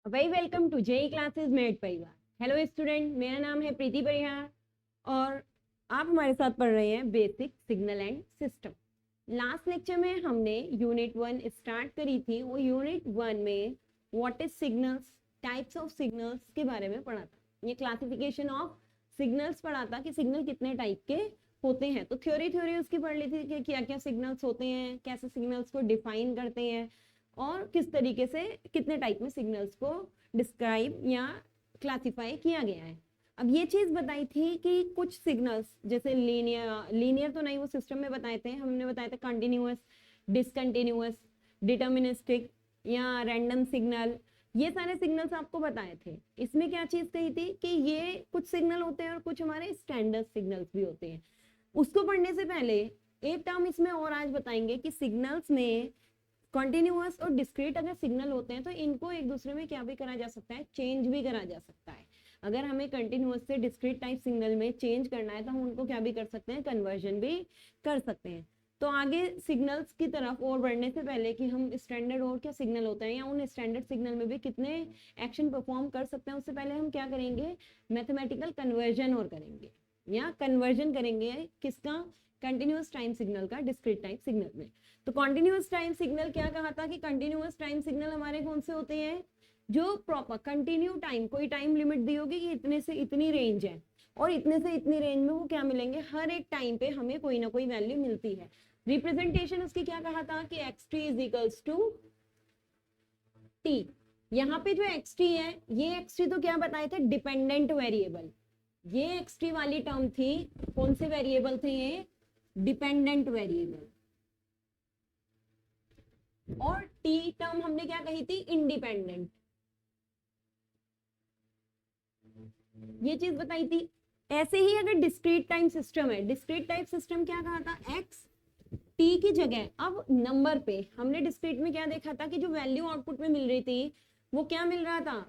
Very welcome to JE classes मेड परिवार। Hello student, मेरा नाम है प्रीति परिहार और आप हमारे साथ पढ़ रहे हैं basic signal and system. Last lecture में हमने यूनिट 1 स्टार्ट करी थी। वो यूनिट 1 में what is signals, types of signals के बारे में पढ़ा था। ये क्लासिफिकेशन ऑफ सिग्नल्स पढ़ा था कि सिग्नल कितने टाइप के होते हैं। तो थ्योरी उसकी पढ़ ली थी कि क्या क्या सिग्नल्स होते हैं, कैसे सिग्नल्स को डिफाइन करते हैं और किस तरीके से कितने टाइप में सिग्नल्स को डिस्क्राइब या क्लासिफाई किया गया है। अब ये चीज बताई थी कि कुछ सिग्नल्स जैसे लीनियर तो नहीं, वो सिस्टम में बताए थे, हमने बताया था कंटिन्यूअस, डिसकंटिन्यूअस, डिटर्मिनिस्टिक या रैंडम सिग्नल। ये सारे सिग्नल्स आपको बताए थे। इसमें क्या चीज कही थी कि ये कुछ सिग्नल होते हैं और कुछ हमारे स्टैंडर्ड सिग्नल्स भी होते हैं। उसको पढ़ने से पहले एक टर्म इसमें और आज बताएंगे कि सिग्नल्स में कॉन्टिन्यूअस और डिस्क्रीट अगर सिग्नल होते हैं तो इनको एक दूसरे में क्या भी करा जा सकता है, चेंज भी करा जा सकता है। अगर हमें कंटिन्यूअस से डिस्क्रीट टाइप सिग्नल में चेंज करना है तो हम उनको क्या भी कर सकते हैं, कन्वर्जन भी कर सकते हैं। तो आगे सिग्नल्स की तरफ और बढ़ने से पहले कि हम स्टैंडर्ड और क्या सिग्नल होता है या उन स्टैंडर्ड सिग्नल में भी कितने एक्शन परफॉर्म कर सकते हैं, उससे पहले हम क्या करेंगे, मैथमेटिकल कन्वर्जन और करेंगे या कन्वर्जन करेंगे किसका, कंटिन्यूअस टाइम सिग्नल का डिस्क्रीट टाइप सिग्नल में। तो कॉन्टिन्यूअस टाइम सिग्नल क्या कहा था कि कंटिन्यूअस टाइम सिग्नल हमारे कौन से होते हैं, जो प्रॉपर कंटिन्यू टाइम, कोई टाइम लिमिट दी होगी कि इतने से इतनी रेंज है और इतने से इतनी रेंज में वो क्या मिलेंगे, हर एक टाइम पे हमें कोई ना कोई वैल्यू मिलती है। रिप्रेजेंटेशन उसकी क्या कहा था कि x t is equals to t. यहाँ पे जो एक्स टी है, ये एक्स टी तो क्या बताए थे, डिपेंडेंट वेरिएबल। ये एक्स टी वाली टर्म थी, कौन से वेरिएबल थे ये, डिपेंडेंट वेरिएबल। और टी टर्म हमने क्या कही थी, इंडिपेंडेंट। ये चीज बताई थी। ऐसे ही अगर डिस्क्रीट टाइम सिस्टम है, डिस्क्रीट टाइप सिस्टम क्या कहा था, एक्स टी की जगह अब नंबर पे हमने डिस्क्रीट में क्या देखा था कि जो वैल्यू आउटपुट में मिल रही थी वो क्या मिल रहा था।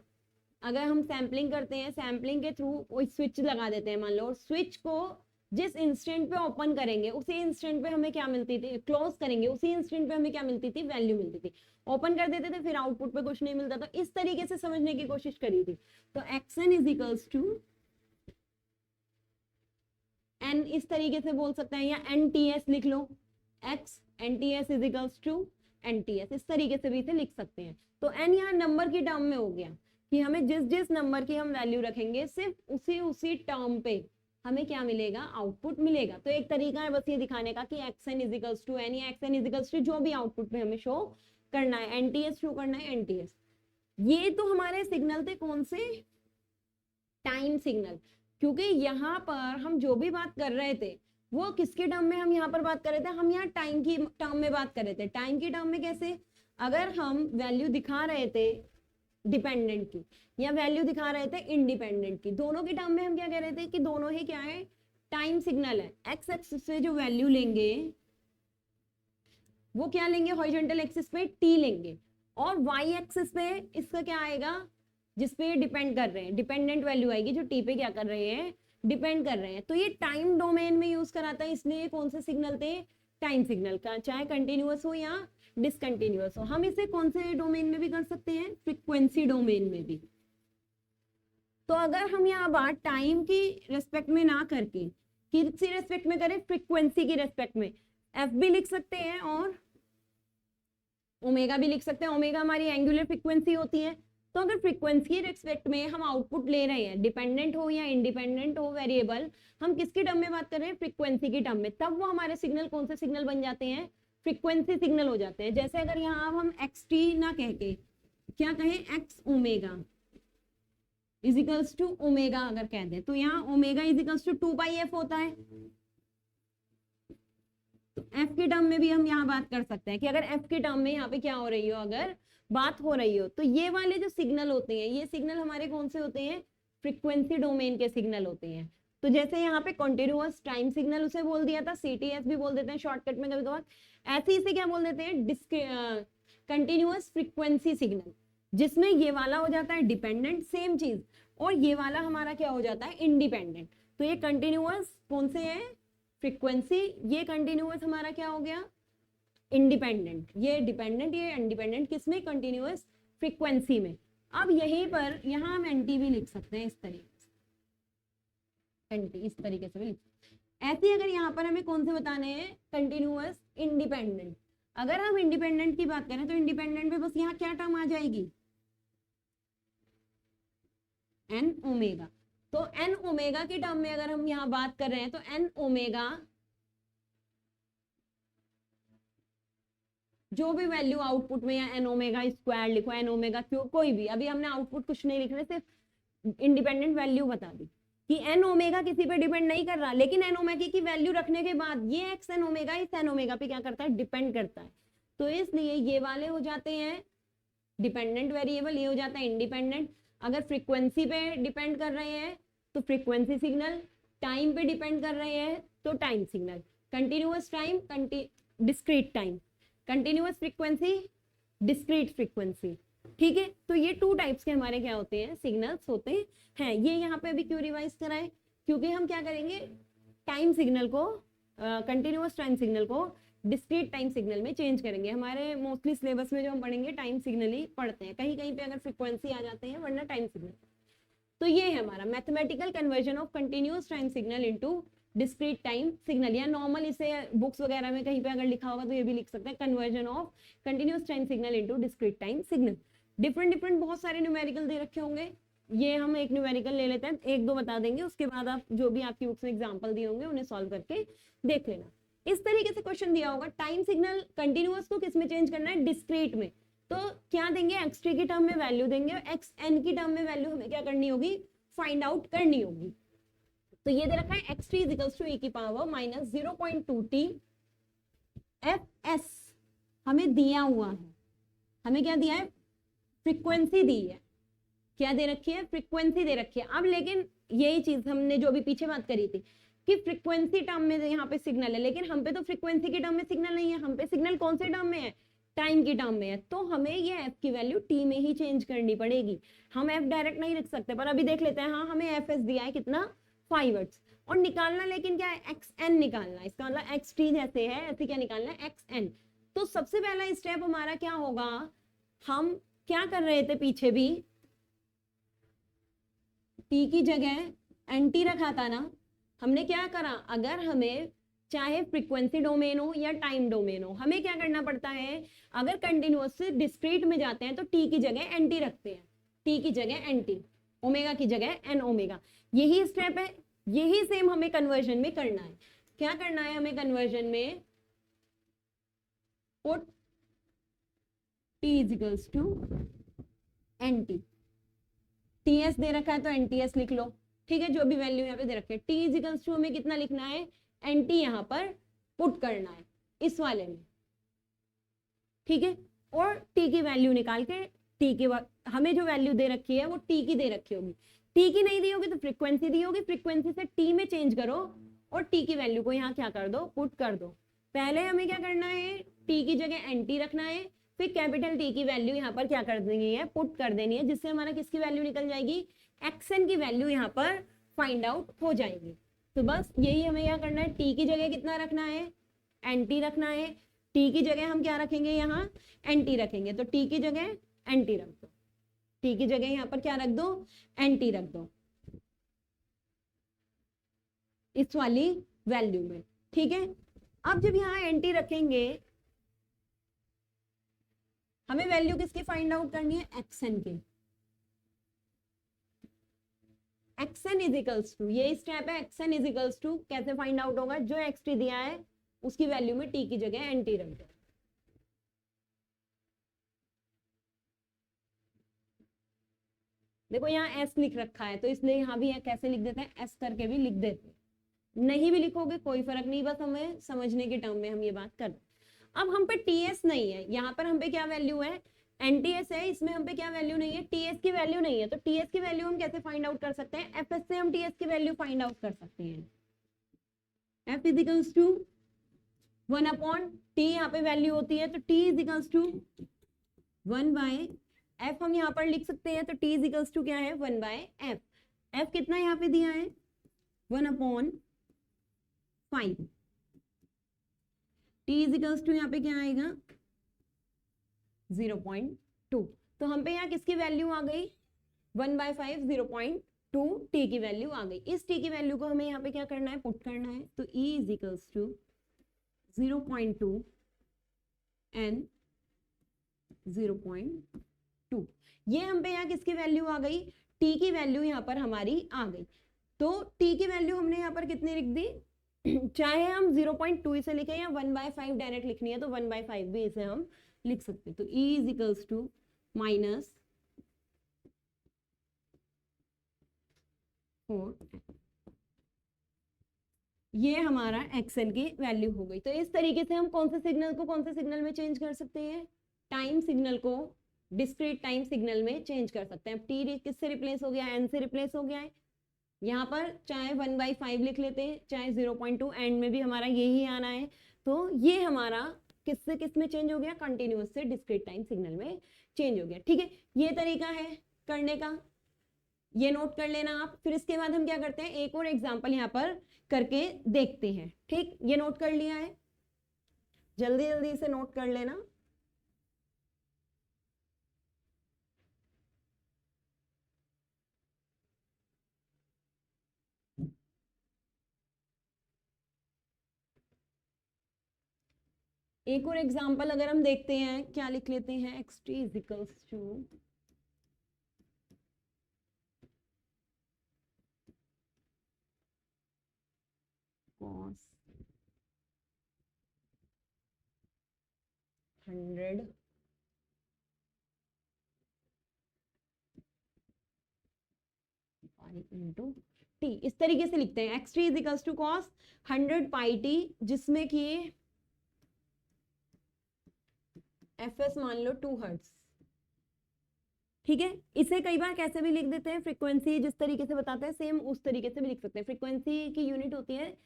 अगर हम सैम्पलिंग करते हैं, सैम्पलिंग के थ्रू कोई स्विच लगा देते हैं मान लो, और स्विच को जिस इंस्टेंट पे ओपन करेंगे उसी इंस्टेंट पे हमें क्या मिलती थी, क्लोज करेंगे उसी इंस्टेंट पे हमें क्या मिलती थी, वैल्यू मिलती थी। ओपन कर देते थे फिर आउटपुट पे कुछ नहीं मिलता। तो इस तरीके से समझने की कोशिश करी थी। तो x n is equals to n, इस तरीके से बोल सकते हैं, या एन टी एस लिख लो, x N T S is equals to N T S, इस तरीके से भी इसे लिख सकते हैं। तो एन यहाँ नंबर की टर्म में हो गया कि हमें जिस जिस नंबर की हम वैल्यू रखेंगे सिर्फ उसी उसी टर्म पे हमें क्या मिलेगा, आउटपुट मिलेगा। तो एक तरीका है बस ये दिखाने का कि x n is equals to n या एक्सएन इज इक्वल्स टू जो भी आउटपुट पे हमें शो करना है, एनटीएस शो करना है, एनटीएस। ये तो हमारे सिग्नल थे कौन से, टाइम सिग्नल। क्योंकि यहाँ पर हम जो भी बात कर रहे थे वो किसके टर्म में हम यहाँ पर बात कर रहे थे, हम यहाँ टाइम की टर्म में बात कर रहे थे। टाइम की टर्म में कैसे, अगर हम वैल्यू दिखा रहे थे डिपेंडेंट की या वैल्यू दिखा रहे थे इंडिपेंडेंट की, दोनों की टर्म में हम क्या कह रहे थे कि दोनों ही क्या है, टाइम सिग्नल है। एक्स एक्सिस से जो वैल्यू लेंगे वो क्या लेंगे, हॉरिजॉन्टल एक्सिस पे टी लेंगे, और वाई एक्सिस पे इसका क्या आएगा, जिसपे डिपेंड कर रहे हैं, डिपेंडेंट वैल्यू आएगी जो टी पे क्या कर रहे हैं, डिपेंड कर रहे हैं। तो ये टाइम डोमेन में यूज कराता है, इसलिए कौन से सिग्नल थे, टाइम सिग्नल का, चाहे कंटिन्यूअस हो या डिसकंटिन्यूअस हो। हम इसे कौन से डोमेन में भी कर सकते हैं, फ्रीक्वेंसी डोमेन में भी। तो अगर हम यहाँ बात टाइम की रेस्पेक्ट में ना करके किसी रेस्पेक्ट में करें, फ्रीक्वेंसी की रेस्पेक्ट में, एफ भी लिख सकते हैं और ओमेगा भी लिख सकते हैं। ओमेगा हमारी एंगुलर फ्रीक्वेंसी होती है। तो अगर फ्रीक्वेंसी रेस्पेक्ट में हम आउटपुट ले रहे हैं, डिपेंडेंट हो या इंडिपेंडेंट हो वेरिएबल, हम किसकी टर्म में बात कर रहे हैं, फ्रीक्वेंसी की टर्म में, तब वो हमारे सिग्नल कौन से सिग्नल बन जाते हैं, फ्रीक्वेंसी सिग्नल हो जाते हैं। जैसे अगर यहाँ हम एक्स टी ना कह के क्या कहें, x omega is equals to omega अगर कह दे, तो यहाँ omega is equals to 2 pi f होता है। तो एफ के टर्म में भी हम यहाँ बात कर सकते हैं कि अगर एफ के टर्म में यहाँ पे क्या हो रही हो, अगर बात हो रही हो, तो ये वाले जो सिग्नल होते हैं, ये सिग्नल हमारे कौन से होते हैं, फ्रीक्वेंसी डोमेन के सिग्नल होते हैं। तो जैसे यहाँ पे कॉन्टिन्यूअस टाइम सिग्नल उसे बोल दिया था, सीटीएस भी बोल देते हैं शॉर्टकट में कभी कभार, ऐसे इसे क्या बोल देते हैं, कंटिन्यूअस फ्रीक्वेंसी सिग्नल, जिसमें ये वाला हो जाता है डिपेंडेंट, सेम चीज, और ये वाला हमारा क्या हो जाता है, इंडिपेंडेंट। तो ये कंटिन्यूअस कौन से है, फ्रीक्वेंसी, ये कंटिन्यूअस हमारा क्या हो गया, इंडिपेंडेंट। ये डिपेंडेंट, ये इंडिपेंडेंट, किसमें, कंटिन्यूअस फ्रीक्वेंसी में। अब यहीं पर यहाँ हम एंटी भी लिख सकते हैं इस तरीके से, एंटी इस तरीके से भी लिख सकते हैं। ऐसे अगर यहाँ पर हमें कौन से बताने हैं, कंटिन्यूअस इंडिपेंडेंट। अगर हम इंडिपेंडेंट की बात करें तो इंडिपेंडेंट में बस यहाँ क्या टर्म आ जाएगी, एन ओमेगा। तो एन ओमेगा की टर्म में अगर हम यहाँ बात कर रहे हैं तो एन ओमेगा जो भी वैल्यू आउटपुट में, या एन ओमेगा स्क्वायर लिखो, एन ओमेगा क्यू, कोई भी, अभी हमने आउटपुट कुछ नहीं लिख रहे, सिर्फ इंडिपेंडेंट वैल्यू बता दी कि एन ओमेगा किसी पे डिपेंड नहीं कर रहा, लेकिन एन ओमेगा की वैल्यू रखने के बाद ये एक्स एन ओमेगा इस एन ओमेगा पे क्या करता है, डिपेंड करता है। तो इसलिए ये वाले हो जाते हैं डिपेंडेंट वेरिएबल, ये हो जाता है इंडिपेंडेंट। अगर फ्रीक्वेंसी पे डिपेंड कर रहे हैं तो फ्रीक्वेंसी सिग्नल, टाइम पे डिपेंड कर रहे हैं तो time signal, continuous time, discrete time, continuous frequency, discrete frequency. ठीक है, तो ये टू टाइप्स के हमारे क्या होते हैं, सिग्नल्स होते हैं। ये यहाँ पे अभी क्यों रिवाइज कराएं, क्योंकि हम क्या करेंगे, टाइम सिग्नल को, कंटिन्यूअस टाइम सिग्नल को डिस्क्रीट टाइम सिग्नल में चेंज करेंगे। हमारे मोस्टली सिलेबस में जो हम पढ़ेंगे टाइम सिग्नल ही पढ़ते हैं, कहीं कहीं पे अगर फ्रीक्वेंसी आ जाते हैं, वरना टाइम सिग्नल। तो ये है हमारा mathematical conversion of continuous time signal into discrete time signal, या नॉर्मल इसे बुक्स वगैरह में कहीं पे अगर लिखा होगा तो ये भी लिख सकते हैं, conversion of continuous time signal into discrete time signal. Different different बहुत सारे न्यूमेरिकल दे रखे होंगे, ये हम एक न्यूमेरिकल ले लेते हैं, एक दो बता देंगे, उसके बाद आप जो भी आपकी बुक्स में एग्जाम्पल दिए होंगे उन्हें सॉल्व करके देख लेना। इस तरीके से क्वेश्चन दिया होगा, टाइम सिग्नल कंटिन्यूअस को किस में चेंज करना है, डिस्क्रीट में। तो क्या देंगे, एक्स टी की टर्म में वैल्यू देंगे और एक्स एन की टर्म में वैल्यू हमें क्या करनी होगी, फाइंड आउट करनी होगी। तो ये दे रखा है एक्स टी इजिकल्स टू ए की power minus 0.2 T F S हमें दिया हुआ है, हमें क्या दिया है, फ्रीक्वेंसी दी है, क्या दे रखी है, फ्रीक्वेंसी दे रखी है। अब लेकिन यही चीज हमने जो भी पीछे बात करी थी कि फ्रीक्वेंसी टर्म में यहाँ पे सिग्नल है, लेकिन हम पे तो फ्रीक्वेंसी की टर्म में सिग्नल नहीं है, हम पे सिग्नल कौन से टर्म में है, टाइम की टर्म में है। तो हमें ये एफ की वैल्यू टी में ही चेंज करनी पड़ेगी, हम एफ डायरेक्ट नहीं लिख सकते। पर अभी देख लेते हैं, हाँ हमें एफ एस दिया है कितना, 5 हर्ट्ज, और निकालना लेकिन क्या है, एक्स एन निकालना, इसका मतलब एक्स टी जैसे है ऐसे क्या निकालना है, एक्स एन। तो सबसे पहला स्टेप हमारा क्या होगा, हम क्या कर रहे थे पीछे भी, टी की जगह एन टी रखा था ना, हमने क्या करा, अगर हमें चाहे फ्रीक्वेंसी डोमेन हो या टाइम डोमेन हो, हमें क्या करना पड़ता है, अगर कंटिन्यूअस से डिस्क्रीट में जाते हैं तो टी की जगह एन टी रखते हैं, टी की जगह एन टी, ओमेगा की जगह एन ओमेगा। यही स्टेप है, यही सेम हमें कन्वर्जन में करना है। क्या करना है हमें कन्वर्जन में, put T equals to N T, T S दे रखा है तो एन टी एस लिख लो, ठीक है, जो भी वैल्यू यहाँ पे दे रखे हैं। टी इजिकल्स टू हमें कितना लिखना है, एन टी यहाँ पर पुट करना है इस वाले में, ठीक है, और टी की वैल्यू निकाल के, टी की हमें जो वैल्यू दे रखी है वो टी की दे रखी होगी, टी की नहीं दी होगी तो फ्रीक्वेंसी दी होगी, फ्रीक्वेंसी से टी में चेंज करो और टी की वैल्यू को यहाँ क्या कर दो, पुट कर दो। पहले हमें क्या करना है, टी की जगह एन टी रखना है, फिर कैपिटल टी की वैल्यू यहाँ पर क्या कर देनी है, पुट कर देनी है, जिससे हमारा किसकी वैल्यू निकल जाएगी, एक्सएन की वैल्यू यहाँ पर फाइंड आउट हो जाएगी। तो बस यही हमें क्या करना है, टी की जगह कितना रखना है, एन टी रखना है, टी की जगह हम क्या रखेंगे, यहाँ एन टी रखेंगे, तो टी की जगह एन टी रख दो, टी की जगह यहाँ पर क्या रख दो, एन टी रख दो इस वाली वैल्यू में, ठीक है। अब जब यहाँ एन टी रखेंगे, हमें वैल्यू किसकी फाइंड आउट करनी है, एक्सएन की। एक्सएन इज इक्वल्स टू, ये स्टेप है, एक्सएन इज इक्वल्स टू कैसे फाइंड आउट होगा, जो एक्स टी दिया है उसकी वैल्यू में टी की जगह एन टी रख दो। देखो यहाँ एस लिख रखा है तो इसलिए यहाँ भी कैसे लिख देते हैं, एस करके भी लिख देते हैं, नहीं भी लिखोगे कोई फर्क नहीं, बस हमें समझने के टर्म में हम ये बात कर रहे हैं। अब हम पे टीएस नहीं है, यहाँ पर हम पे क्या वैल्यू है, एनटीएस है, इसमें हम पे क्या वैल्यू नहीं है, टीएस की वैल्यू नहीं है। तो टीएस की वैल्यू हम कैसे फाइंड आउट कर सकते हैं, एफएस से हम टीएस की वैल्यू फाइंड आउट कर सकते हैं। F is equals to 1 upon t, यहाँ पे वैल्यू होती है, तो t is equals to 1 by f हम यहाँ पर लिख सकते हैं, तो टी इज इक्वल्स टू क्या है, 1 बाय एफ। एफ कितना यहाँ पे दिया है, 1 upon 5, t is equals to यहाँ पे क्या आएगा 0.2। तो हम पे यहाँ किसकी वैल्यू आ गई 1/5 0.2 t की वैल्यू आ गई। इस t की वैल्यू को हमें यहाँ पे क्या करना है, पुट करना है। तो E is equals to 0.2 n 0.2। ये हम पे यहाँ किसकी वैल्यू आ गई, t की वैल्यू यहाँ पर हमारी आ गई। तो t की वैल्यू हमने यहाँ पर कितनी लिख दी, चाहे हम 0.2 इसे लिखें या 1/5 डायरेक्ट लिखनी है तो 1/5 भी इसे हम लिख सकते हैं। तो E is equals to minus 4, ये हमारा xn की वैल्यू हो गई। तो इस तरीके से हम कौन से सिग्नल को कौन से सिग्नल में चेंज कर सकते हैं, टाइम सिग्नल को डिस्क्रीट टाइम सिग्नल में चेंज कर सकते हैं। अब t किससे रिप्लेस हो गया, n से रिप्लेस हो गया है। यहाँ पर चाहे 1/5 लिख लेते हैं, चाहे 0.2, एंड में भी हमारा यही आना है। तो ये हमारा किससे किस में चेंज हो गया, कंटिन्यूअस से डिस्क्रीट टाइम सिग्नल में चेंज हो गया। ठीक है, ये तरीका है करने का, ये नोट कर लेना आप। फिर इसके बाद हम क्या करते हैं, एक और एग्जाम्पल यहाँ पर करके देखते हैं। ठीक, ये नोट कर लिया है, जल्दी जल्दी इसे नोट कर लेना। एक और एग्जाम्पल अगर हम देखते हैं, क्या लिख लेते हैं, xt is equals to cos 100 into t. इस तरीके से लिखते हैं, xt is equals to cos 100 pi t, जिसमें कि fs मान लो 2 हर्ट्ज। ठीक है, इसे कई बार कैसे भी लिख देते हैं, फ्रीक्वेंसी जिस तरीके से बताते हैं सेम उस तरीके से भी लिख सकते हैं। फ्रीक्वेंसी की यूनिट होती है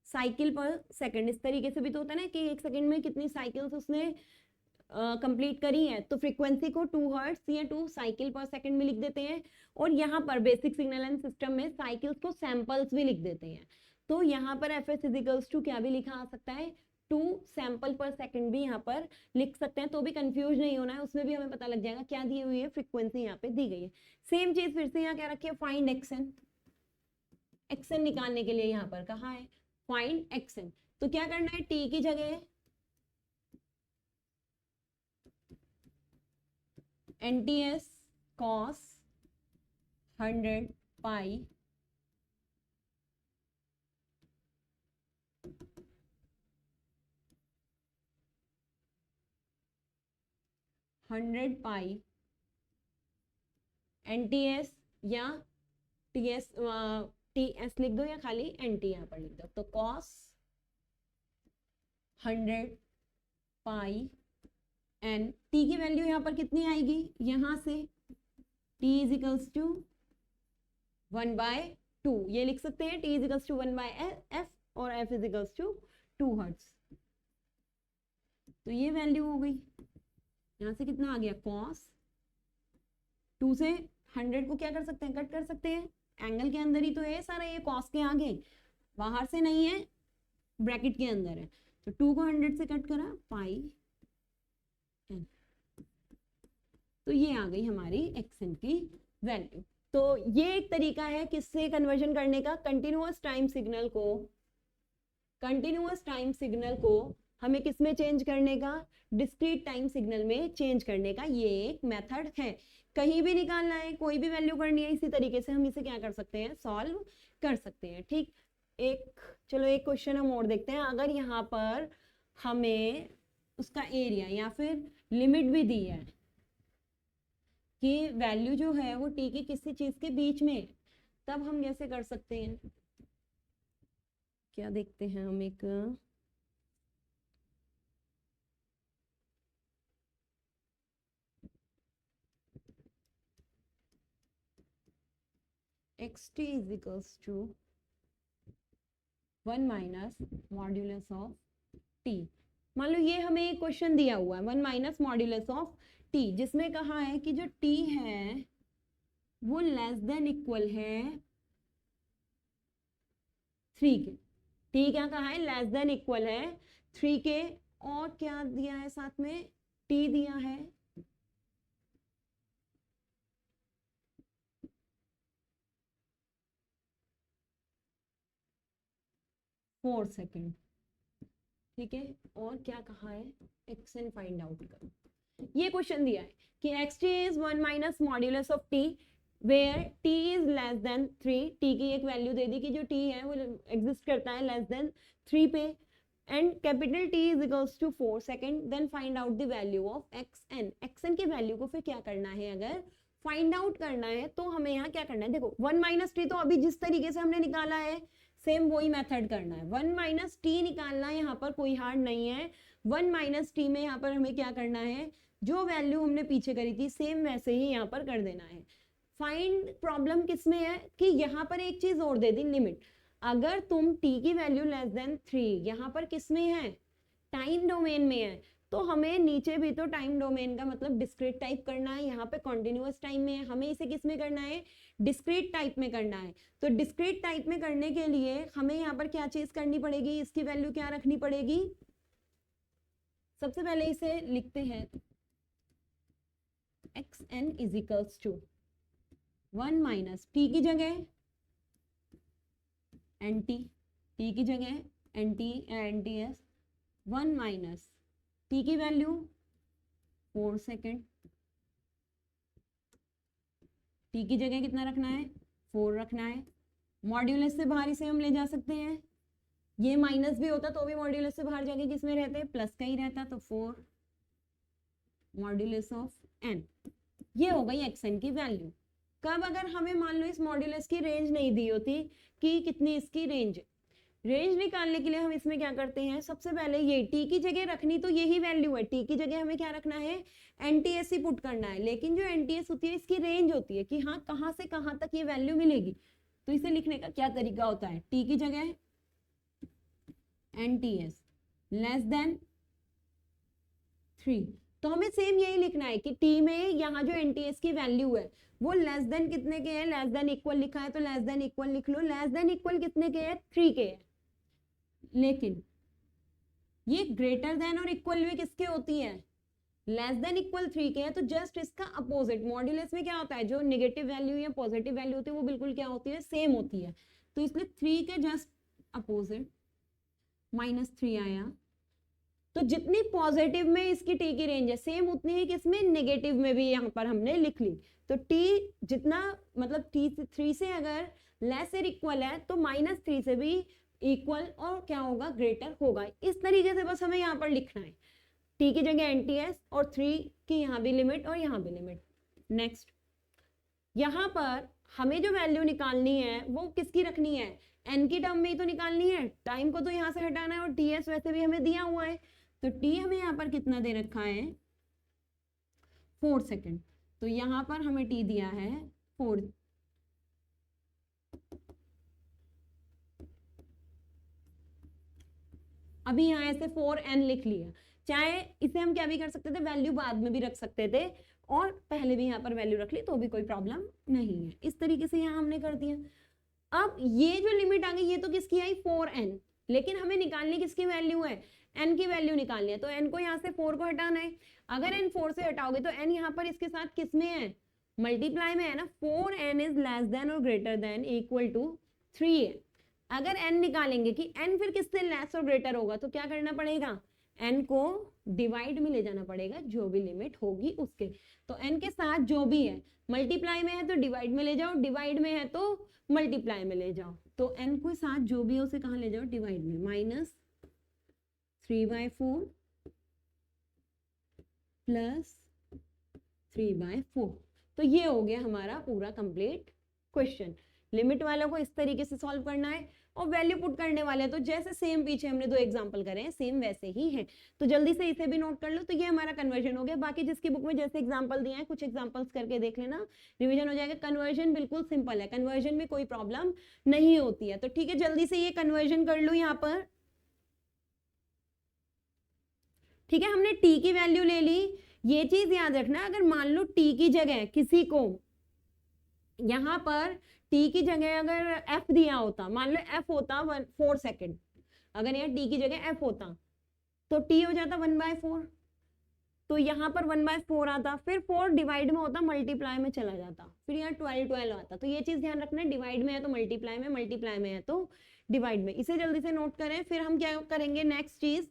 साइकिल पर सेकंड। इस तरीके से भी तो होता है ना कि एक सेकंड में कितनी साइकिल्स उसने कंप्लीट करी है। तो फ्रीक्वेंसी को 2 हर्ट्ज या 2 साइकिल पर सेकंड में लिख देते हैं। और यहाँ पर बेसिक सिग्नल एंड सिस्टम में साइकिल्स को सैंपल्स भी लिख देते हैं। तो यहाँ पर fs इजिकल्स टू क्या भी लिखा आ सकता है, 2 सैंपल पर सेकंड भी यहाँ पर लिख सकते हैं। तो भी कंफ्यूज नहीं होना है, उसमें भी हमें पता लग जाएगा क्या दी हुई है, फ्रीक्वेंसी यहाँ पे दी गई है। सेम चीज फिर से यहाँ क्या रखी है, फाइंड xn। xn निकालने के लिए यहाँ पर कहा है फाइंड xn। तो क्या करना है, t की जगह NTS cos 100 पाई NTS या TS लिख दो या खाली NT यहाँ पर लिख दो। तो cos 100 पाई n, t की वैल्यू यहाँ पर कितनी आएगी, यहाँ से t इज इक्वल्स टू 1/2 ये लिख सकते हैं। t is equals to 1/f और f is equals to 2 hertz. तो ये वैल्यू हो गई, यहाँ से कितना आ गया, cos 2 से 100 को क्या कर सकते हैं, कट कर सकते हैं। एंगल के अंदर ही तो है सारा, ये cos के आगे, बाहर से नहीं है, ब्रैकेट के अंदर है। तो 2 को 100 से कट करा, पाई n। तो ये आ गई हमारी xn की वैल्यू। तो ये एक तरीका है किससे कन्वर्जन करने का, कंटिन्यूअस टाइम सिग्नल को हमें किस में चेंज करने का, डिस्क्रीट टाइम सिग्नल में चेंज करने का। ये एक मेथड है, कहीं भी निकालना है, कोई भी वैल्यू करनी है, इसी तरीके से हम इसे क्या कर सकते हैं, सॉल्व कर सकते हैं। ठीक, चलो एक क्वेश्चन हम और देखते हैं। अगर यहाँ पर हमें उसका एरिया या फिर लिमिट भी दी है कि वैल्यू जो है वो t की किसी चीज के बीच में, तब हम कैसे कर सकते हैं, क्या देखते हैं हम, एक xt is equals to 1 minus modulus of t। मान लो ये हमें एक क्वेश्चन दिया हुआ है 1 माइनस मॉड्यूलस ऑफ t, जिसमें कहा है कि जो t है वो लेस देन इक्वल है 3 के। t क्या कहा है, लेस देन इक्वल है 3 के। और क्या दिया है साथ में, t दिया है 4 सेकेंड। ठीक है, और क्या कहा है, xn फाइंड आउट करो। ये क्वेश्चन दिया है कि xt इज 1 minus modulus of t where t is less than 3। t की एक वैल्यू दे दी कि जो t है वो एग्जिस्ट करता है लेस देन 3 पे, and capital T is equals to 4 second. Then find out the value of xn। xn की वैल्यू को फिर क्या करना है, अगर फाइंड आउट करना है तो हमें यहाँ क्या करना है, देखो 1 माइनस टी तो अभी जिस तरीके से हमने निकाला है सेम वही मेथड करना है। 1 माइनस टी निकालना यहाँ पर कोई हार्ड नहीं है। 1 माइनस टी में यहाँ पर हमें क्या करना है, जो वैल्यू हमने पीछे करी थी सेम वैसे ही यहाँ पर कर देना है। फाइंड प्रॉब्लम किसमें है कि यहाँ पर एक चीज और दे दी, लिमिट। अगर तुम t की वैल्यू लेस देन 3 यहाँ पर किसमें है, टाइम डोमेन में है, तो हमें नीचे भी तो टाइम डोमेन का मतलब डिस्क्रीट टाइप करना है, यहाँ पे कॉन्टिन्यूअस टाइम में है, हमें इसे किस में करना है, डिस्क्रीट टाइप में करना है। तो डिस्क्रीट टाइप में करने के लिए हमें यहाँ पर क्या चीज करनी पड़ेगी, इसकी वैल्यू क्या रखनी पड़ेगी। सबसे पहले इसे लिखते हैं xn is equals to 1 minus t की जगह nt, t की जगह nts 1 माइनस t की वैल्यू 4 सेकेंड, t की जगह कितना रखना है, 4 रखना है। मॉड्यूलस से बाहर इसे हम ले जा सकते हैं, ये माइनस भी होता तो भी मॉड्यूलस से बाहर जाके किसमें रहते, प्लस का ही रहता, तो 4 मॉड्यूलस ऑफ n। ये हो गई xn की वैल्यू। कब, अगर हमें मान लो इस मॉड्यूलस की रेंज नहीं दी होती कि कितनी इसकी रेंज निकालने के लिए हम इसमें क्या करते हैं, सबसे पहले ये t की जगह रखनी तो यही वैल्यू है, t की जगह हमें क्या रखना है, NTS ही पुट करना है। लेकिन जो NTS होती है इसकी रेंज होती है कि हाँ कहाँ से कहाँ तक ये वैल्यू मिलेगी। तो इसे लिखने का क्या तरीका होता है, t की जगह NTS लेस देन 3। तो हमें सेम यही लिखना है कि t में यहाँ जो NTS की वैल्यू है वो लेस देन कितने के है, लेस देन इक्वल लिखा है तो लेस देन इक्वल लिख लो। लेस देन इक्वल कितने के है, 3 के है। लेकिन ये ग्रेटर देन और इक्वल भी किसके होती है, लेस देन इक्वल 3 के है। तो जस्ट इसका अपोजिट, मॉड्यूलस में क्या होता है, जो नेगेटिव वैल्यू या पॉजिटिव वैल्यू होती है वो बिल्कुल क्या होती है, सेम होती है। तो इसलिए 3 के जस्ट अपोजिट -3 आया। तो जितनी पॉजिटिव में इसकी t की रेंज है सेम उतनी ही किसमें, नेगेटिव में भी यहाँ पर हमने लिख ली। तो t जितना मतलब t3 से अगर लेस और इक्वल है तो -3 से भी इक्वल और क्या होगा, ग्रेटर होगा। इस तरीके से बस हमें यहाँ पर लिखना है, t की जगह NTS और 3 की यहाँ भी लिमिट और यहाँ भी लिमिट। नेक्स्ट, यहाँ पर हमें जो वैल्यू निकालनी है वो किसकी रखनी है, n की टर्म में ही तो निकालनी है। टाइम को तो यहाँ से हटाना है और TS वैसे भी हमें दिया हुआ है। तो t हमें यहाँ पर कितना दे रखा है, 4 सेकेंड। तो यहाँ पर हमें t दिया है 4। अभी यहाँ ऐसे 4n लिख लिया, चाहे इसे हम क्या भी कर सकते थे, वैल्यू बाद में भी रख सकते थे और पहले भी यहाँ पर वैल्यू रख ली तो भी कोई प्रॉब्लम नहीं है। इस तरीके से यहाँ हमने कर दिया। अब ये जो लिमिट आ गई ये तो किसकी आई, 4n, लेकिन हमें निकालनी किसकी वैल्यू है, n की वैल्यू निकालनी है। तो n को यहाँ से 4 को हटाना है। अगर n 4 से हटाओगे तो n यहाँ पर इसके साथ किस में है, मल्टीप्लाई में है ना। 4n इज लेस देन और ग्रेटर देन इक्वल टू 3 है। अगर n निकालेंगे कि n फिर किससे लेस और ग्रेटर होगा तो क्या करना पड़ेगा, n को डिवाइड में ले जाना पड़ेगा, जो भी लिमिट होगी उसके। तो n के साथ जो भी है, मल्टीप्लाई में है तो डिवाइड में ले जाओ, डिवाइड में है तो मल्टीप्लाई में ले जाओ। तो n के साथ जो भी है उसे कहाँ ले जाओ, डिवाइड में। -3/4 प्लस 3/4। तो ये हो गया हमारा पूरा कंप्लीट क्वेश्चन। लिमिट वालों को इस तरीके से सॉल्व करना है और वैल्यू पुट करने वाले तो जैसे सेम पीछे हमने 2 एग्जांपल करे हैं सेम वैसे ही है। तो जल्दी से इसे भी नोट कर लो। तो ये हमारा कन्वर्जन हो गया। बाकी जिसकी बुक में जैसे एग्जांपल दिए हैं कुछ एग्जांपल्स करके देख लेना, रिवीजन हो जाएगा। कन्वर्जन बिल्कुल सिंपल है, कन्वर्जन में कोई प्रॉब्लम नहीं होती है। तो ठीक है, जल्दी से ये कन्वर्जन कर लो यहाँ पर। ठीक है, हमने t की वैल्यू ले ली। ये चीज याद रखना, अगर मान लो t की जगह किसी को यहाँ पर t की जगह अगर f दिया होता, मान लो f होता 4 सेकेंड, अगर यहाँ t की जगह f होता तो t हो जाता 1/4। तो यहाँ पर 1/4 आता, फिर 4 डिवाइड में होता, मल्टीप्लाई में चला जाता, फिर यहाँ 12 आता। तो ये चीज ध्यान रखना है, डिवाइड में है तो मल्टीप्लाई में, मल्टीप्लाई में है तो डिवाइड में। इसे जल्दी से नोट करें। फिर हम क्या करेंगे, नेक्स्ट चीज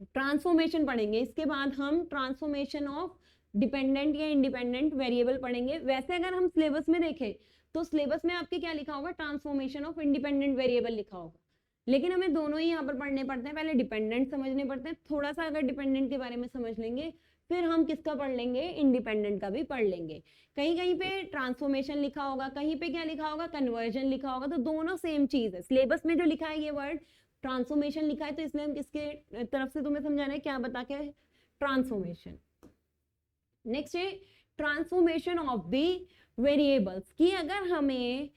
ट्रांसफॉर्मेशन पढ़ेंगे। इसके बाद हम ट्रांसफॉर्मेशन ऑफ डिपेंडेंट या इंडिपेंडेंट वेरिएबल पढ़ेंगे। वैसे अगर हम सिलेबस में देखें तो सिलेबस में आपके क्या लिखा होगा, ट्रांसफॉर्मेशन ऑफ इंडिपेंडेंट वेरिएबल लिखा होगा, लेकिन हमें दोनों ही यहाँ पर पढ़ने पड़ते हैं। पहले डिपेंडेंट समझने पड़ते हैं, थोड़ा सा अगर डिपेंडेंट के बारे में समझ लेंगे फिर हम किसका पढ़ लेंगे, इंडिपेंडेंट का भी पढ़ लेंगे। कहीं कहीं पे ट्रांसफॉर्मेशन लिखा होगा, कहीं पे क्या लिखा होगा, कन्वर्जन लिखा होगा, तो दोनों सेम चीज है। सिलेबस में जो लिखा है ये वर्ड ट्रांसफॉर्मेशन लिखा है, तो इसलिए हम किसके तरफ से तुम्हें समझाना है, क्या बता के, ट्रांसफॉर्मेशन। नेक्स्ट है ट्रांसफॉर्मेशन ऑफ द वेरिएबल्स, कि अगर हमें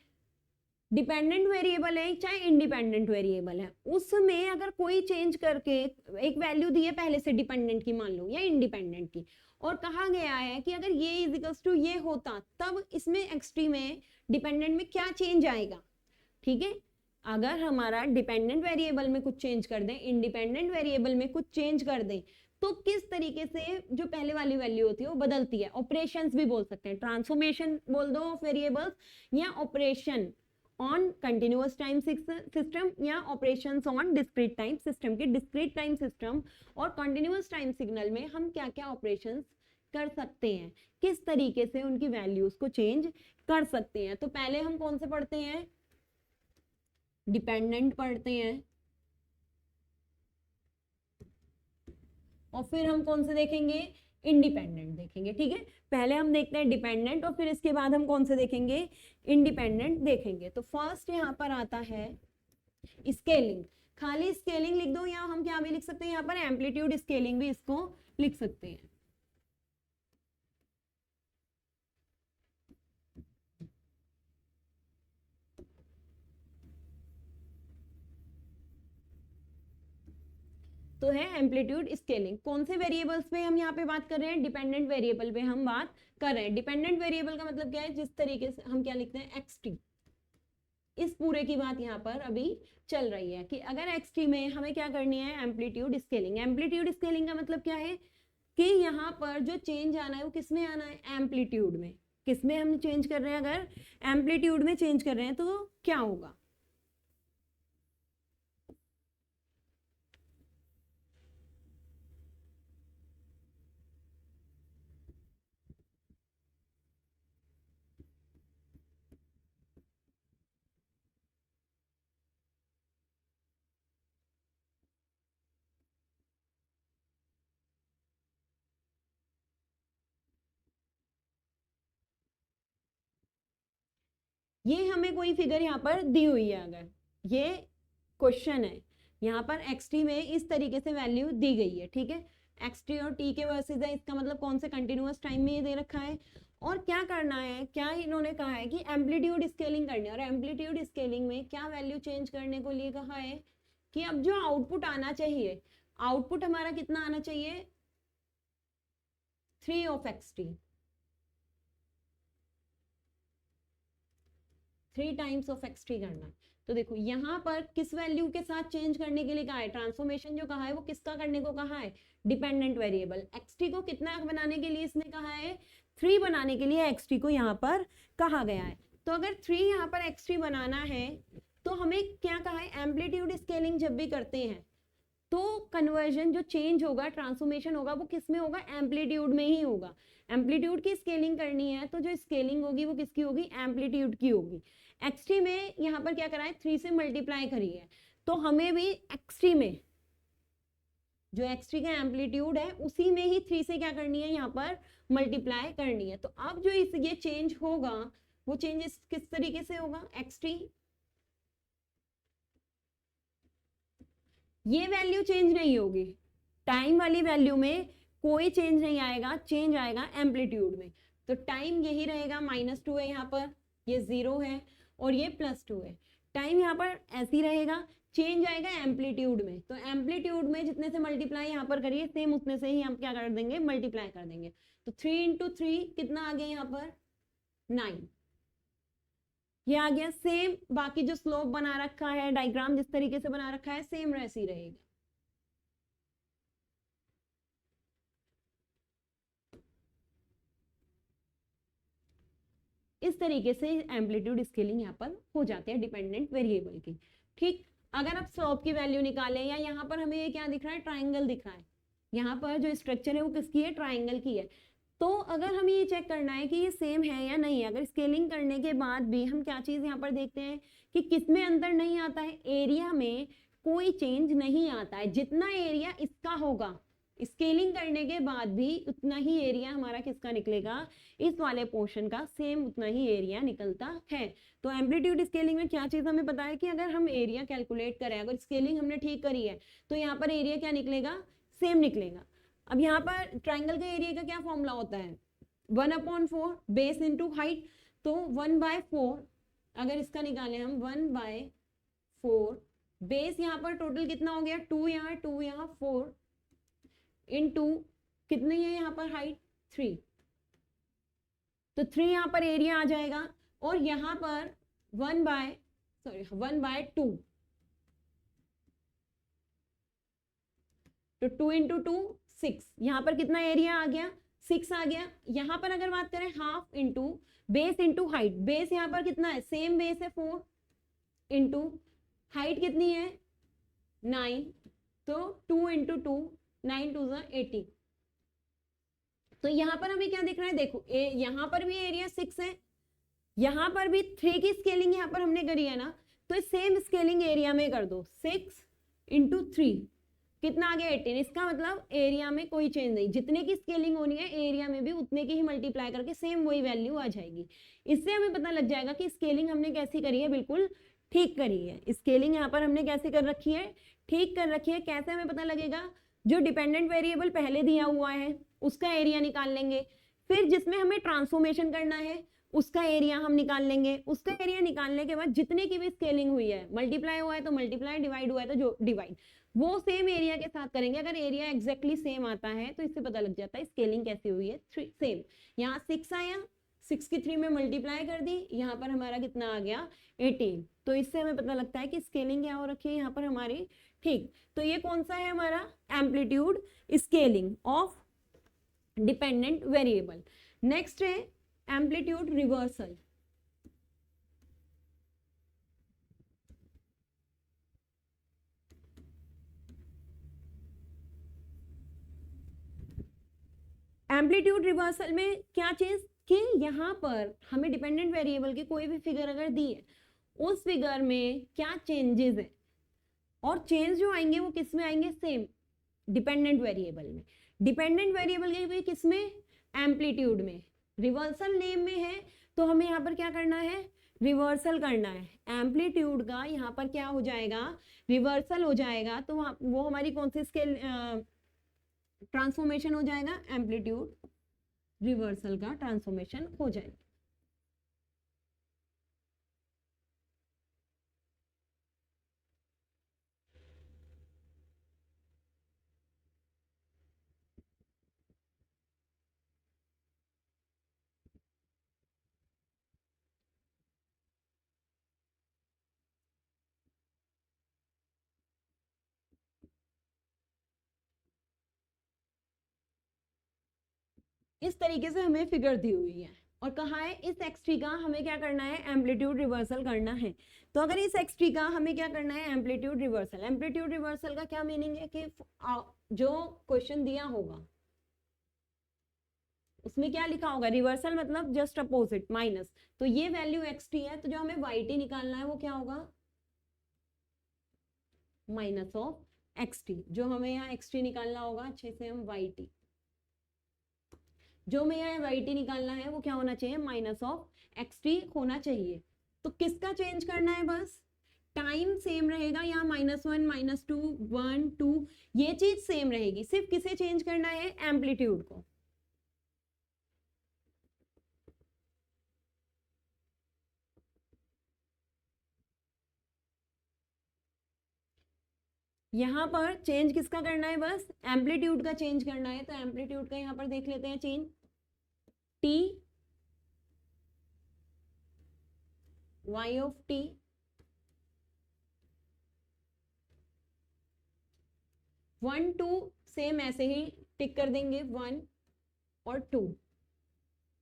डिपेंडेंट वेरिएबल है चाहे इंडिपेंडेंट वेरिएबल है, उसमें अगर कोई चेंज करके एक वैल्यू दी है पहले से डिपेंडेंट की मान लो या इंडिपेंडेंट की, और कहा गया है कि अगर ये इज इक्वल्स टू ये होता, तब इसमें एक्सट्री में डिपेंडेंट में क्या चेंज आएगा। ठीक है, अगर हमारा डिपेंडेंट वेरिएबल में कुछ चेंज कर दें, इंडिपेंडेंट वेरिएबल में कुछ चेंज कर दें, तो किस तरीके से जो पहले वाली वैल्यू होती है वो बदलती है। ऑपरेशंस भी बोल सकते हैं, ट्रांसफॉर्मेशन बोल दो ऑफ वेरिएबल्स, या operation on continuous time system, या operations on discrete time system. के डिस्क्रीट टाइम सिस्टम और कंटिन्यूअस टाइम सिग्नल में हम क्या क्या ऑपरेशंस कर सकते हैं, किस तरीके से उनकी वैल्यूज को चेंज कर सकते हैं। तो पहले हम कौन से पढ़ते हैं, डिपेंडेंट पढ़ते हैं, और फिर हम कौन से देखेंगे, इंडिपेंडेंट देखेंगे। ठीक है, पहले हम देखते हैं डिपेंडेंट और फिर इसके बाद हम कौन से देखेंगे, इंडिपेंडेंट देखेंगे। तो फर्स्ट यहाँ पर आता है स्केलिंग। खाली स्केलिंग लिख दो, या हम क्या भी लिख सकते हैं यहाँ पर, एम्पलीट्यूड स्केलिंग भी इसको लिख सकते हैं। तो है एम्पलीट्यूड स्केलिंग। कौन से वेरिएबल्स पे हम यहाँ पे बात कर रहे हैं, डिपेंडेंट वेरिएबल पे हम बात कर रहे हैं। डिपेंडेंट वेरिएबल का मतलब क्या है, जिस तरीके से हम क्या लिखते हैं, एक्सटी। इस पूरे की बात यहाँ पर अभी चल रही है कि अगर एक्सटी में हमें क्या करनी है, एम्पलीट्यूड स्केलिंग। एम्पलीट्यूड स्केलिंग का मतलब क्या है कि यहाँ पर जो चेंज आना है वो किस में आना है, एम्पलीट्यूड में। किस में हम चेंज कर रहे हैं, अगर एम्पलीट्यूड में चेंज कर रहे हैं तो क्या होगा, ये हमें कोई फिगर यहाँ पर दी हुई है, अगर ये क्वेश्चन है, यहाँ पर एक्सटी में इस तरीके से वैल्यू दी गई है। ठीक है, एक्सटी और टी के वर्सेस है, इसका मतलब कौन से कंटिन्यूअस टाइम में ये दे रखा है, और क्या करना है, क्या इन्होंने कहा है कि एम्पलीट्यूड स्केलिंग करनी है। और एम्पलीट्यूड स्केलिंग में क्या वैल्यू चेंज करने को लिए कहा है कि अब जो आउटपुट आना चाहिए, आउटपुट हमारा कितना आना चाहिए, 3 of x t, 3 times of x t करना है। तो देखो यहाँ पर किस वैल्यू के साथ चेंज करने के लिए कहा है, ट्रांसफॉर्मेशन जो कहा है वो किसका करने को कहा है, डिपेंडेंट वेरिएबल। एक्सटी को कितना बनाने के लिए इसने कहा है, 3 बनाने के लिए एक्सटी को यहाँ पर कहा गया है। तो अगर 3 यहाँ पर एक्सटी बनाना है तो हमें क्या कहा है, एम्पलीट्यूड स्केलिंग जब भी करते हैं तो कन्वर्जन जो चेंज होगा, ट्रांसफॉर्मेशन होगा, वो किस में होगा, एम्पलीट्यूड में ही होगा। एम्पलीट्यूड की स्केलिंग करनी है तो जो स्केलिंग होगी वो किसकी होगी, एम्पलीट्यूड की होगी। एक्सटी में यहाँ पर क्या करा है, 3 से मल्टीप्लाई करी है, तो हमें भी एक्सटी में जो एक्सटी का एम्पलीट्यूड है उसी में ही 3 से क्या करनी है, यहाँ पर मल्टीप्लाई करनी है। तो अब जो ये चेंज होगा वो चेंज किस तरीके से होगा, एक्सटी, ये वैल्यू चेंज नहीं होगी, टाइम वाली वैल्यू में कोई चेंज नहीं आएगा, चेंज आएगा एम्पलीट्यूड में। तो टाइम यही रहेगा, -2 है यहाँ पर, ये 0 है और ये +2 है। टाइम यहाँ पर ऐसे ही रहेगा, चेंज आएगा एम्पलीट्यूड में। तो एम्पलीट्यूड में जितने से मल्टीप्लाई यहाँ पर करिए, सेम उतने से ही हम क्या कर देंगे, मल्टीप्लाई कर देंगे। तो 3 × 3 कितना आ गया यहाँ पर, 9। ये आ गया सेम। बाकी जो स्लोप बना रखा है, डायग्राम जिस तरीके से बना रखा है, सेम वैसे ही रहेगा। इस तरीके से एम्पलीट्यूड स्केलिंग यहाँ पर हो जाते हैं डिपेंडेंट वेरिएबल की। ठीक, अगर आप स्लोप की वैल्यू निकालें, या यहाँ पर हमें ये क्या दिख रहा है, ट्राइंगल दिख रहा है, यहाँ पर जो स्ट्रक्चर है वो किसकी है, ट्राइंगल की है। तो अगर हमें ये चेक करना है कि ये सेम है या नहीं, अगर स्केलिंग करने के बाद भी हम क्या चीज यहाँ पर देखते हैं कि किसमें अंतर नहीं आता है, एरिया में कोई चेंज नहीं आता है। जितना एरिया इसका होगा स्केलिंग करने के बाद भी उतना ही एरिया हमारा किसका निकलेगा, इस वाले पोर्शन का सेम उतना ही एरिया निकलता है। तो एम्पलीट्यूड स्केलिंग में क्या चीज हमें पता है कि अगर हम एरिया कैलकुलेट करें, अगर स्केलिंग हमने ठीक करी है तो यहाँ पर एरिया क्या निकलेगा, सेम निकलेगा। अब यहाँ पर ट्राइंगल का एरिया का क्या फॉर्मूला होता है, 1/4 बेस इंटू हाइट। तो 1/4 अगर इसका निकालें हम 1/4 बेस, यहाँ पर टोटल कितना हो गया, 2 यहाँ 2 यहाँ 4 इनटू कितनी है यहाँ पर हाइट 3, तो 3 यहाँ पर एरिया आ जाएगा। और यहाँ पर 1/2, तो 2 इंटू 2 6, यहाँ पर कितना एरिया आ गया, 6 आ गया। यहाँ पर अगर बात करें half into base into height, base यहाँ पर कितना है, सेम बेस है 4 इंटू हाइट कितनी है 9, तो 2 इंटू 2 9 2 18। तो यहाँ पर हमें क्या दिख रहा है, देखो यहाँ पर भी एरिया 6 है, यहाँ पर भी 3 की स्केलिंग यहाँ पर हमने करी है ना, तो सेम स्केलिंग एरिया में कर दो, 6 इंटू 3 कितना आ गया 18। इसका मतलब एरिया में कोई चेंज नहीं, जितने की स्केलिंग होनी है एरिया में भी उतने की ही मल्टीप्लाई करके सेम वही वैल्यू आ जाएगी। इससे हमें पता लग जाएगा कि स्केलिंग हमने कैसी करी है, बिल्कुल ठीक करी है। स्केलिंग यहाँ पर हमने कैसे कर रखी है, ठीक कर रखी है। कैसे हमें पता लगेगा, जो डिपेंडेंट वेरिएबल पहले दिया हुआ है उसका एरिया निकाल लेंगे, फिर जिसमें हमें ट्रांसफॉर्मेशन करना है उसका एरिया हम निकाल लेंगे। उसका एरिया निकालने के बाद जितने की भी स्केलिंग हुई है, मल्टीप्लाई हुआ है तो मल्टीप्लाई, डिवाइड हुआ है तो जो डिवाइड, वो सेम एरिया के साथ करेंगे। अगर एरिया एग्जैक्टली सेम आता है तो इससे पता लग जाता है स्केलिंग कैसी हुई है, सेम। यहाँ 6 आया, 6 की 3 में मल्टीप्लाई कर दी, यहाँ पर हमारा कितना आ गया 18। तो इससे हमें पता लगता है कि स्केलिंग क्या हो रखी है यहाँ पर हमारी, ठीक। तो ये कौन सा है हमारा, amplitude scaling of dependent variable. Next है एम्पलीट्यूड रिवर्सल। एम्पलीट्यूड रिवर्सल में क्या चीज कि यहाँ पर हमें डिपेंडेंट वेरिएबल की कोई भी फिगर अगर दी है, उस फिगर में क्या चेंजेस है, और चेंज जो आएंगे वो किस में आएंगे, सेम डिपेंडेंट वेरिएबल में। डिपेंडेंट वेरिएबल के भी किस में, एम्पलीट्यूड में। रिवर्सल नेम में है तो हमें यहाँ पर क्या करना है, रिवर्सल करना है। एम्पलीट्यूड का यहाँ पर क्या हो जाएगा, रिवर्सल हो जाएगा। तो वो हमारी कौन सी स्केल ट्रांसफॉर्मेशन हो जाएगा, एम्पलीट्यूड रिवर्सल का ट्रांसफॉर्मेशन हो जाएगा। इस तरीके से हमें फिगर दी हुई है और कहा है इस एक्स का हमें क्या करना है, एम्पलीट्यूड रिवर्सल करना है। तो अगर इस एक्स का हमें क्या करना है, एम्पलीट्यूड रिवर्सल। एम्पलीट्यूड रिवर्सल का क्या मीनिंग है कि जो क्वेश्चन दिया होगा उसमें क्या लिखा होगा, रिवर्सल मतलब जस्ट अपोजिट, माइनस। तो ये वैल्यू एक्स है, तो जो हमें वाई निकालना है वो क्या होगा, माइनस ऑफ एक्स। जो हमें यहाँ एक्स निकालना होगा, अच्छे से हम वाई जो हमें यहाँ वाई निकालना है वो क्या होना चाहिए, माइनस ऑफ एक्स होना चाहिए। तो किसका चेंज करना है, बस टाइम सेम रहेगा, यहाँ -1 -2 1 2 ये चीज सेम रहेगी, सिर्फ किसे चेंज करना है, एम्पलीट्यूड को। यहाँ पर चेंज किसका करना है, बस एम्पलीट्यूड का चेंज करना है। तो एम्पलीट्यूड का यहाँ पर देख लेते हैं change, T y of T one two same ऐसे ही टिक कर देंगे, 1 और 2।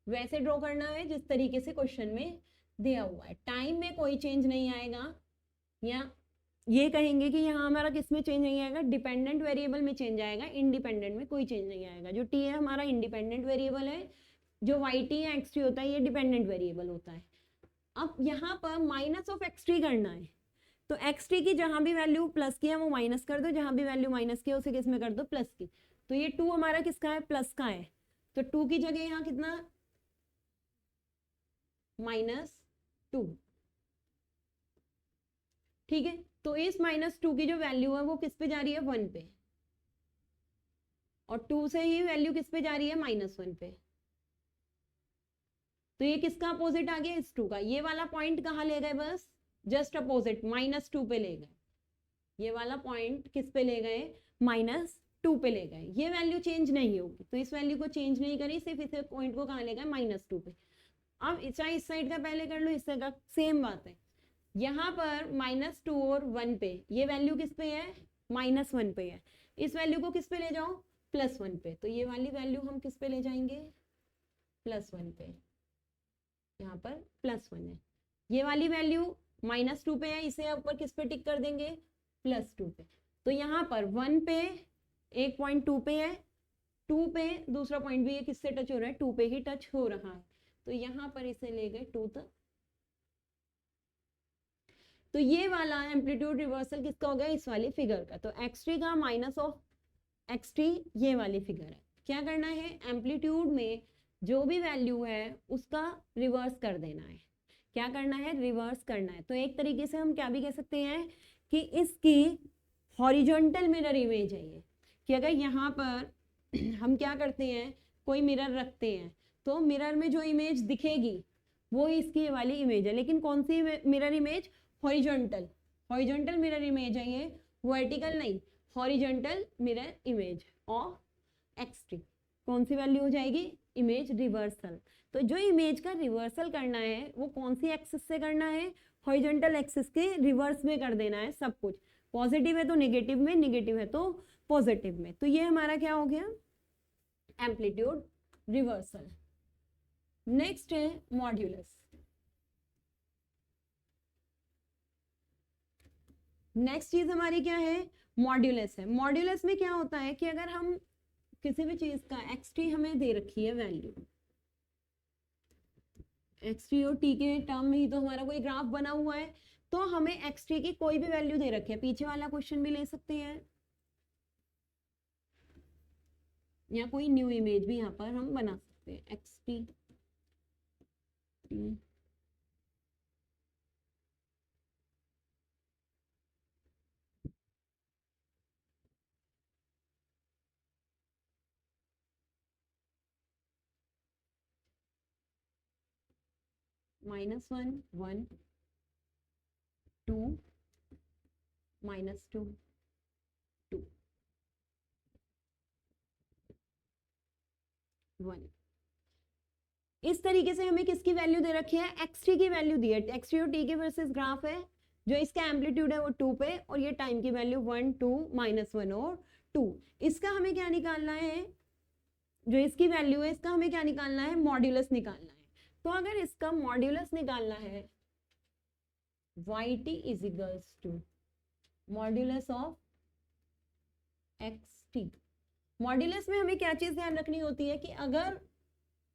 वैसे ड्रॉ करना है जिस तरीके से क्वेश्चन में दिया हुआ है। टाइम में कोई चेंज नहीं आएगा, या ये कहेंगे कि यहाँ हमारा किस में चेंज नहीं आएगा, डिपेंडेंट वेरिएबल में चेंज आएगा, इंडिपेंडेंट में कोई चेंज नहीं आएगा। जो टी है हमारा इंडिपेंडेंट वेरिएबल है, जो वाई टी या एक्स टी होता है ये डिपेंडेंट वेरिएबल होता है। अब यहाँ पर माइनस ऑफ एक्स टी करना है, तो एक्स टी की जहां भी वैल्यू प्लस की है वो माइनस कर दो, जहां भी वैल्यू माइनस की है उसे किस में कर दो, प्लस की। तो ये 2 हमारा किसका है, प्लस का है, तो 2 की जगह यहाँ कितना, -2। ठीक है, तो इस -2 की जो वैल्यू है वो किस पे जा रही है, 1 पे, और 2 से ही वैल्यू किस पे जा रही है, -1 पे। तो ये किसका अपोजिट आ गया, इस 2 का। ये वाला पॉइंट कहाँ ले गए, बस जस्ट अपोजिट -2 पे ले गए। ये वाला पॉइंट किस पे ले गए, -2 पे ले गए। ये वैल्यू चेंज नहीं होगी, तो इस वैल्यू को चेंज नहीं करी, सिर्फ इस पॉइंट को कहाँ ले गए, -2 पे। अब चाहे इस साइड का पहले कर लो, इस साइड का, सेम बात है। यहाँ पर -2 और 1 पे, ये वैल्यू किस पे है, -1 पे है। इस वैल्यू को किस पे ले जाओ, +1 पे। तो ये वाली वैल्यू हम किस पे ले जाएंगे, +1 पे। यहाँ पर +1 है, ये वाली वैल्यू -2 पे है, इसे ऊपर किस पे टिक कर देंगे, +2 पे। तो यहाँ पर 1 पे एक पॉइंट 2 पे है, 2 पे दूसरा पॉइंट भी ये किससे टच हो रहा है, 2 पे ही टच हो रहा है। तो यहाँ पर इसे ले गए 2 तक। तो ये वाला एम्पलीट्यूड रिवर्सल किसका हो गया, इस वाली फिगर का। तो एक्स3 का माइनस ऑफ एक्स3 ये वाली फिगर है। क्या करना है, एम्पलीट्यूड में जो भी वैल्यू है उसका रिवर्स कर देना है। क्या करना है, रिवर्स करना है। तो एक तरीके से हम क्या भी कह सकते हैं कि इसकी हॉरिजॉन्टल मिरर इमेज है ये, कि अगर यहाँ पर हम क्या करते हैं, कोई मिरर रखते हैं तो मिरर में जो इमेज दिखेगी वो इसकी ये वाली इमेज है। लेकिन कौन सी mirror image, horizontal, horizontal mirror image है ये, वर्टिकल नहीं, horizontal mirror image of x three. कौन सी वैल्यू हो जाएगी, इमेज रिवर्सल। तो जो इमेज का रिवर्सल करना है वो कौन सी एक्सिस से करना है, हॉरिजॉन्टल एक्सिस के रिवर्स में कर देना है सब कुछ। पॉजिटिव है तो नेगेटिव में, नेगेटिव है तो पॉजिटिव में। तो ये हमारा क्या हो गया, एम्पलीट्यूड रिवर्सल। नेक्स्ट है मॉड्यूलस। नेक्स्ट चीज हमारी क्या है, मॉड्यूलस है। मॉड्यूलस में क्या होता है कि अगर हम किसी भी चीज का एक्स3 हमें दे रखी है वैल्यू, एक्स3 और टी के टर्म में ही तो हमारा कोई ग्राफ बना हुआ है, तो हमें एक्स3 की कोई भी वैल्यू दे रखी है, पीछे वाला क्वेश्चन भी ले सकते हैं या कोई न्यू इमेज भी यहाँ पर हम बना सकते हैं, एक्स3 -1 1 2 -2 2 1। इस तरीके से हमें किसकी वैल्यू दे रखी है, x3 की वैल्यू दी है। x3 और t के वर्सेस ग्राफ है, जो इसका एम्पलीट्यूड है वो 2 पे, और ये टाइम की वैल्यू 1 2 -1 और 2। इसका हमें क्या निकालना है, जो इसकी वैल्यू है इसका हमें क्या निकालना है, मॉड्यूलस निकालना है। तो अगर इसका मॉड्यूलस निकालना है, yt is equals to modulus of xt। Modulus में हमें क्या चीज ध्यान रखनी होती है कि अगर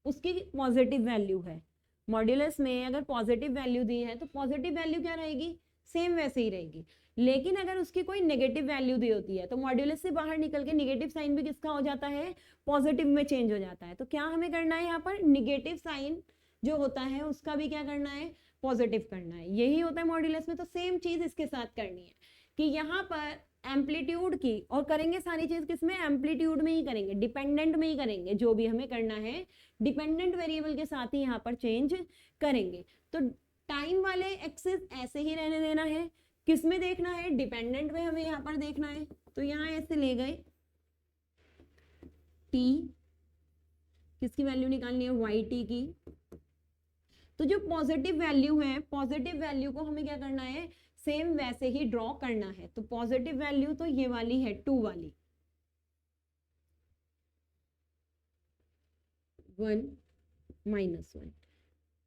उसकी पॉजिटिव वैल्यू है, मॉड्यूलस में अगर पॉजिटिव वैल्यू दी है तो पॉजिटिव वैल्यू क्या रहेगी, सेम वैसे ही रहेगी। लेकिन अगर उसकी कोई नेगेटिव वैल्यू दी होती है तो मॉड्यूलस से बाहर निकल के नेगेटिव साइन भी किसका हो जाता है, पॉजिटिव में चेंज हो जाता है। तो क्या हमें करना है, यहाँ पर नेगेटिव साइन जो होता है उसका भी क्या करना है, पॉजिटिव करना है। यही होता है मॉड्यूलस में। तो सेम चीज इसके साथ करनी है कि यहाँ पर एम्पलीट्यूड की, और करेंगे सारी चीज किसमें, एम्पलीट्यूड में ही करेंगे, डिपेंडेंट में ही करेंगे। जो भी हमें करना है डिपेंडेंट वेरिएबल के साथ ही यहाँ पर चेंज करेंगे। तो टाइम वाले एक्सिस ऐसे ही रहने देना है, किसमें देखना है, डिपेंडेंट में हमें यहाँ पर देखना है। तो यहाँ ऐसे ले गए, टी किसकी वैल्यू निकालनी है, वाई टी की। तो जो पॉजिटिव वैल्यू है, पॉजिटिव वैल्यू को हमें क्या करना है, सेम वैसे ही ड्रॉ करना है। तो पॉजिटिव वैल्यू तो ये वाली है 2 वाली, 1 -1।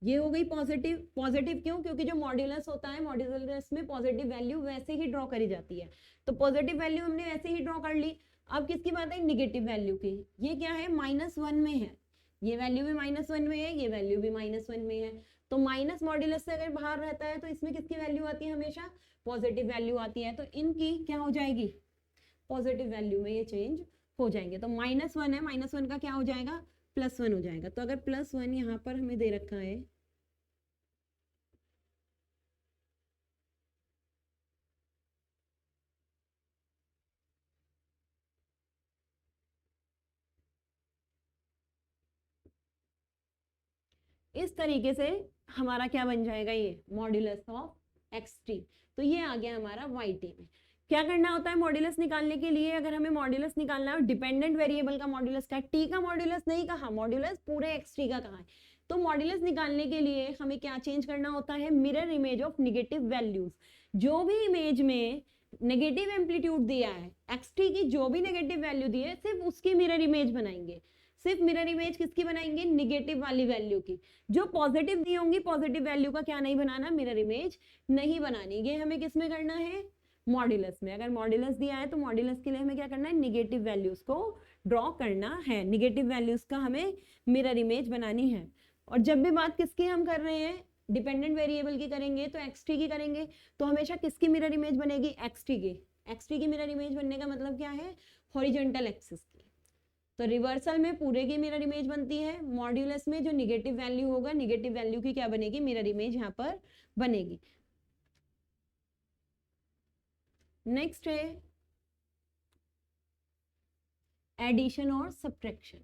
ये हो गई पॉजिटिव। पॉजिटिव क्यों? क्योंकि जो मॉड्यूलस होता है, मॉड्यूलस में पॉजिटिव वैल्यू वैसे ही ड्रॉ करी जाती है, तो पॉजिटिव वैल्यू हमने वैसे ही ड्रॉ कर ली। अब किसकी बात है? निगेटिव वैल्यू की। ये क्या है? -1 में है, ये वैल्यू भी -1 में है, ये वैल्यू भी -1 में है। तो माइनस मॉड्यूलस से अगर बाहर रहता है तो इसमें किसकी वैल्यू आती है? हमेशा पॉजिटिव वैल्यू आती है, तो इनकी क्या हो जाएगी? पॉजिटिव वैल्यू में ये चेंज हो जाएंगे। तो -1 है, -1 का क्या हो जाएगा? +1 हो जाएगा। तो अगर +1 यहाँ पर हमें दे रखा है, इस तरीके से हमारा क्या बन जाएगा? ये मॉड्यूलस ऑफ xt। तो ये आ गया हमारा yt में। क्या करना होता है मॉड्यूलस निकालने के लिए? अगर हमें मॉड्यूलस निकालना है, डिपेंडेंट वेरिएबल का मॉड्यूलस का, t का मॉड्यूलस नहीं कहा, मॉड्यूलस पूरे xt का कहा है। तो मॉड्यूलस निकालने के लिए हमें क्या चेंज करना होता है? Mirror image of negative values. जो भी इमेज में नेगेटिव एम्पलीट्यूड दिया है, xt की जो भी नेगेटिव वैल्यू दी है, सिर्फ उसकी मिरर इमेज बनाएंगे। सिर्फ मिरर इमेज किसकी बनाएंगे? निगेटिव वाली वैल्यू की। जो पॉजिटिव दी होंगी, पॉजिटिव वैल्यू का क्या नहीं बनाना? मिरर इमेज नहीं बनानी। ये हमें किस में करना है? मॉड्यूलस में। अगर मॉड्यूलस दिया है तो मॉड्यूलस के लिए हमें क्या करना है? निगेटिव वैल्यूज को ड्रॉ करना है, निगेटिव वैल्यूज का हमें मिरर इमेज बनानी है। और जब भी बात किसकी हम कर रहे हैं, डिपेंडेंट वेरिएबल की करेंगे तो xt की करेंगे, तो हमेशा किसकी मिरर इमेज बनेगी? xt की। xt की मिरर इमेज बनने का मतलब क्या है? हॉरिजॉन्टल एक्सिस की। तो रिवर्सल में पूरे की मिरर इमेज बनती है, मॉड्यूलस में जो निगेटिव वैल्यू होगा, निगेटिव वैल्यू की क्या बनेगी? मिरर इमेज यहाँ पर बनेगी। नेक्स्ट है एडिशन और सब्ट्रैक्शन।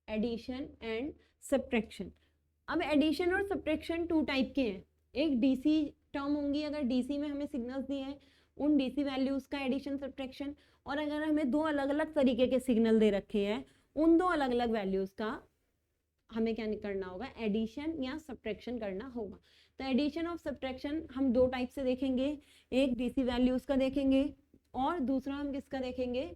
Addition and subtraction. अब एडिशन और सब्ट्रैक्शन टू टाइप के हैं। एक डीसी टर्म होंगी, अगर डीसी में हमें सिग्नल्स दिए हैं, उन डीसी वैल्यूज का एडिशन सब्ट्रैक्शन, और अगर हमें दो अलग अलग तरीके के सिग्नल दे रखे हैं, उन दो अलग अलग वैल्यूज का हमें क्या करना होगा? एडिशन या सब्ट्रैक्शन करना होगा। तो एडिशन ऑफ सब्ट्रैक्शन हम दो टाइप से देखेंगे, एक डीसी वैल्यूज का देखेंगे और दूसरा हम किसका देखेंगे?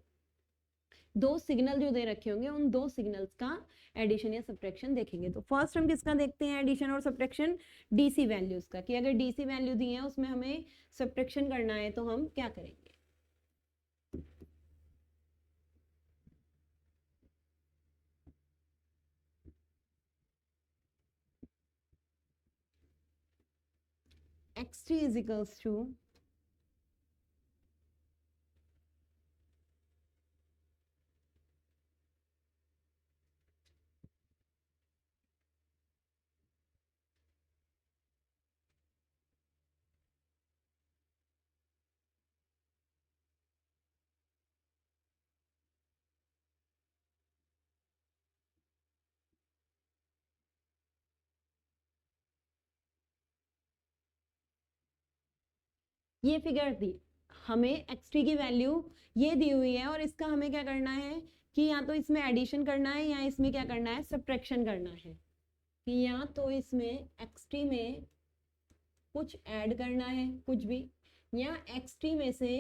दो सिग्नल जो दे रखे होंगे, उन दो सिग्नल्स का एडिशन या सब्ट्रैक्शन देखेंगे। तो फर्स्ट हम किसका देखते हैं एडिशन और सब्ट्रैक्शन? डीसी वैल्यूज का, कि अगर डीसी वैल्यू दी है उसमें हमें सब्ट्रैक्शन करना है तो हम क्या करेंगे? xt is equals to ये फिगर दी हमें, xt की वैल्यू ये दी हुई है और इसका हमें क्या करना है कि या तो इसमें एडिशन करना है या इसमें क्या करना है? सब्ट्रैक्शन करना है। कि या तो इसमें xt में कुछ ऐड करना है, कुछ भी, या xt में से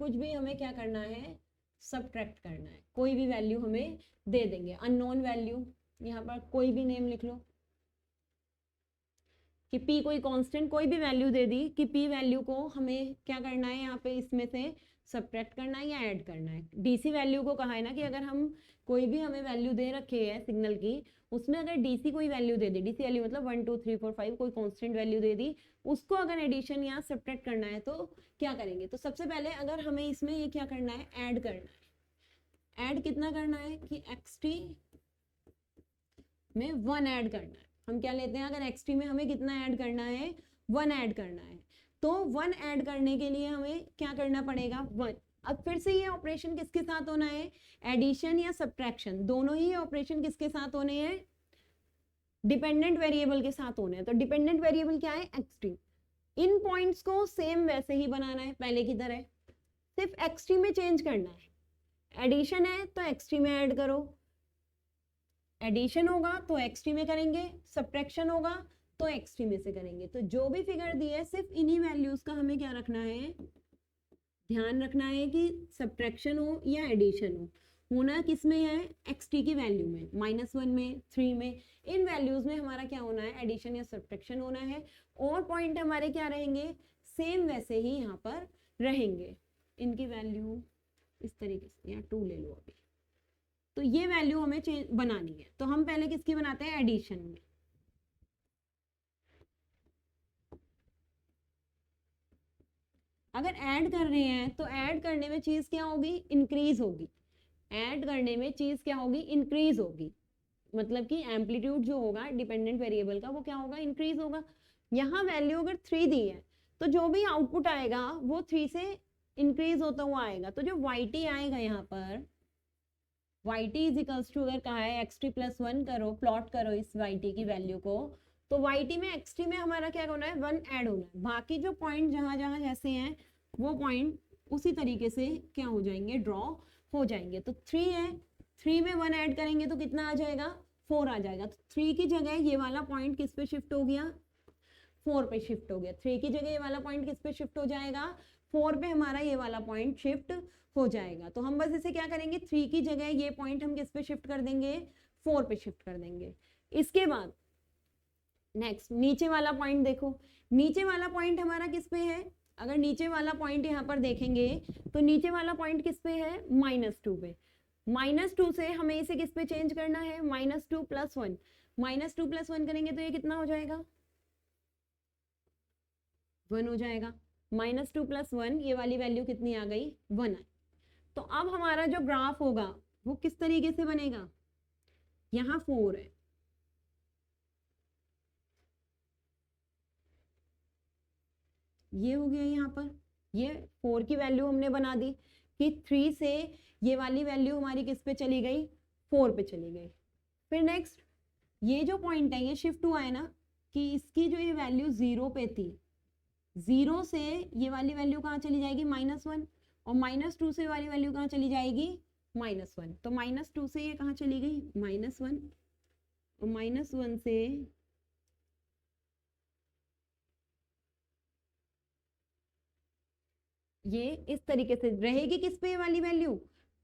कुछ भी हमें क्या करना है? सब्ट्रैक्ट करना है। कोई भी वैल्यू हमें दे देंगे, अननोन वैल्यू, यहाँ पर कोई भी नेम लिख लो कि p कोई कांस्टेंट, कोई भी वैल्यू दे दी कि p वैल्यू को हमें क्या करना है? यहाँ पे इसमें से सब्ट्रैक्ट करना है या ऐड करना है। डीसी वैल्यू को कहा है ना कि अगर हम कोई भी हमें वैल्यू दे रखे है सिग्नल की, उसमें अगर डीसी कोई वैल्यू दे दी, डीसी वैल्यू मतलब 1 2 3 4 5 कोई कांस्टेंट वैल्यू दे दी, उसको अगर एडिशन या सब्ट्रैक्ट करना है तो क्या करेंगे? तो सबसे पहले अगर हमें इसमें ये क्या करना है? ऐड करना है। ऐड कितना करना है कि xt में 1 ऐड करना है। हम क्या लेते हैं? अगर xt में हमें कितना ऐड करना है? 1 ऐड करना है। तो 1 ऐड करने के लिए हमें क्या करना पड़ेगा? 1। अब फिर से ये ऑपरेशन किसके साथ होना है? एडिशन या सब्ट्रैक्शन, दोनों ही ऑपरेशन किसके साथ होने हैं? डिपेंडेंट वेरिएबल के साथ होने हैं। तो डिपेंडेंट वेरिएबल क्या है? xt। इन पॉइंट्स को सेम वैसे ही बनाना है पहले की तरह, सिर्फ xt में चेंज करना है। एडिशन है तो xt में ऐड करो, एडिशन होगा तो एक्सट्री में करेंगे, सब्ट्रैक्शन होगा तो एक्सट्री में से करेंगे। तो जो भी फिगर दी है सिर्फ इन्हीं वैल्यूज का हमें क्या रखना है, ध्यान रखना है कि सब्ट्रैक्शन हो या एडिशन हो, होना किस में है, एक्सटी की वैल्यू में, -1 में, 3 में, इन वैल्यूज में हमारा क्या होना है, एडिशन या सब्ट्रैक्शन होना है। और पॉइंट हमारे क्या रहेंगे, सेम वैसे ही यहाँ पर रहेंगे। इनकी वैल्यू इस तरीके से, या 2 ले लो अभी। तो ये वैल्यू हमें चेंज बनानी है, तो हम पहले किसकी बनाते हैं, एडिशन में। अगर ऐड कर रहे हैं तो ऐड करने में चीज क्या होगी, इंक्रीज होगी। ऐड करने में चीज क्या होगी, इंक्रीज होगी। मतलब कि एम्पलीट्यूड जो होगा डिपेंडेंट वेरिएबल का वो क्या होगा, इंक्रीज होगा। यहाँ वैल्यू अगर 3 दी है तो जो भी आउटपुट आएगा वो 3 से इंक्रीज होता हुआ आएगा। तो जो yt आएगा यहाँ पर, yt इज इक्वल्स टू, अगर कहा है xt + 1 करो, प्लॉट करो इस yt की वैल्यू को, तो yt में xt में हमारा क्या होना है, 1 ऐड होना है। बाकी जो पॉइंट जहां जहां जैसे हैं वो पॉइंट उसी तरीके से क्या हो जाएंगे, ड्रॉ हो जाएंगे। तो 3 है, 3 में 1 ऐड करेंगे तो कितना आ जाएगा, 4 आ जाएगा। तो 3 की जगह ये वाला पॉइंट किस पे शिफ्ट हो गया, 4 पे शिफ्ट हो गया। 3 की जगह ये वाला पॉइंट किस पे शिफ्ट हो जाएगा, 4 पे हमारा ये वाला पॉइंट शिफ्ट हो जाएगा। तो हम बस इसे क्या करेंगे, 3 की जगह ये पॉइंट हम किस पे शिफ्ट कर देंगे, 4 पे शिफ्ट कर देंगे। इसके बाद नेक्स्ट नीचे वाला पॉइंट देखो, नीचे वाला पॉइंट हमारा किस पे है, अगर नीचे वाला पॉइंट यहाँ पर देखेंगे तो नीचे वाला पॉइंट किस पे है, -2 पे। -2 से हमें इसे किस पे चेंज करना है, -2 + 1। -2 + 1 करेंगे तो ये कितना हो जाएगा, 1 हो जाएगा। -2 + 1, ये वाली वैल्यू कितनी आ गई, 1 आई। तो अब हमारा जो ग्राफ होगा वो किस तरीके से बनेगा, यहाँ 4 है, ये हो गया यहाँ पर, ये 4 की वैल्यू हमने बना दी कि 3 से ये वाली वैल्यू हमारी किस पे चली गई, 4 पे चली गई। फिर नेक्स्ट ये जो पॉइंट है ये शिफ्ट हुआ है ना, कि इसकी जो ये वैल्यू 0 पे थी, 0 से ये वाली वैल्यू कहाँ चली जाएगी, -1, और -2 से वाली वैल्यू कहाँ चली जाएगी, -1। तो -2 से ये कहाँ चली गई, -1, और -1 से ये इस तरीके से रहेगी, किस पे ये वाली वैल्यू,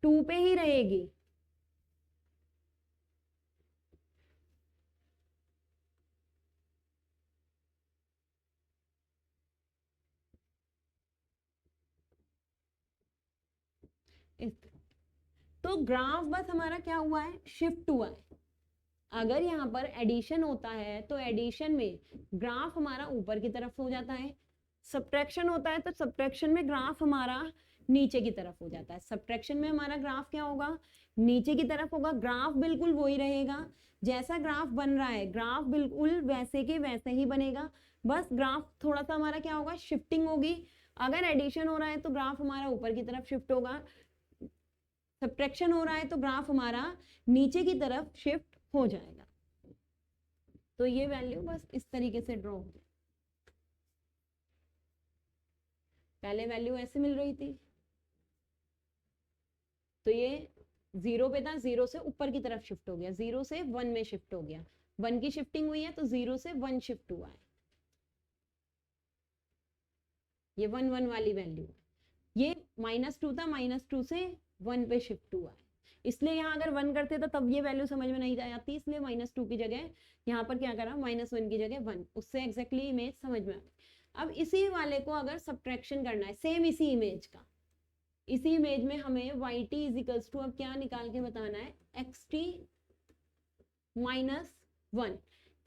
2 पे ही रहेगी। तो ग्राफ बस हमारा क्या हुआ है, शिफ्ट हुआ है। अगर यहाँ पर एडिशन होता है तो एडिशन में ग्राफ हमारा ऊपर की तरफ हो जाता है, सब्ट्रैक्शन होता है तो सब्ट्रैक्शन में ग्राफ हमारा नीचे की तरफ हो जाता है। सब्ट्रैक्शन में हमारा ग्राफ क्या होगा, नीचे की तरफ होगा। ग्राफ बिल्कुल वही रहेगा, जैसा ग्राफ बन रहा है ग्राफ बिल्कुल वैसे के वैसे ही बनेगा, बस ग्राफ थोड़ा सा हमारा क्या होगा, शिफ्टिंग होगी। अगर एडिशन हो रहा है तो ग्राफ हमारा ऊपर की तरफ शिफ्ट होगा, सब्ट्रैक्शन हो रहा है तो ग्राफ हमारा नीचे की तरफ शिफ्ट हो जाएगा। तो ये वैल्यू बस इस तरीके से ड्रॉ हो जाए। पहले वैल्यू ऐसे मिल रही थी तो ये 0 पे था, 0 से ऊपर की तरफ शिफ्ट हो गया, 0 से 1 में शिफ्ट हो गया, 1 की शिफ्टिंग हुई है तो 0 से 1 शिफ्ट हुआ है। ये 1 1 वाली वैल्यू, ये -2 था, -2 से 1 पे शिफ्ट हुआ है। इसलिए यहाँ अगर 1 करते तो तब ये वैल्यू समझ में नहीं आती, इसलिए -2 की जगह यहाँ पर क्या करा, -1 की जगह 1, उससे एग्जैक्टली इमेज समझ में आ गई। अब इसी वाले को अगर सब्ट्रैक्शन करना है सेम इसी इमेज का, इसी इमेज में हमें yt इज इक्वल्स टू, अब क्या निकाल के बताना है, xt -1,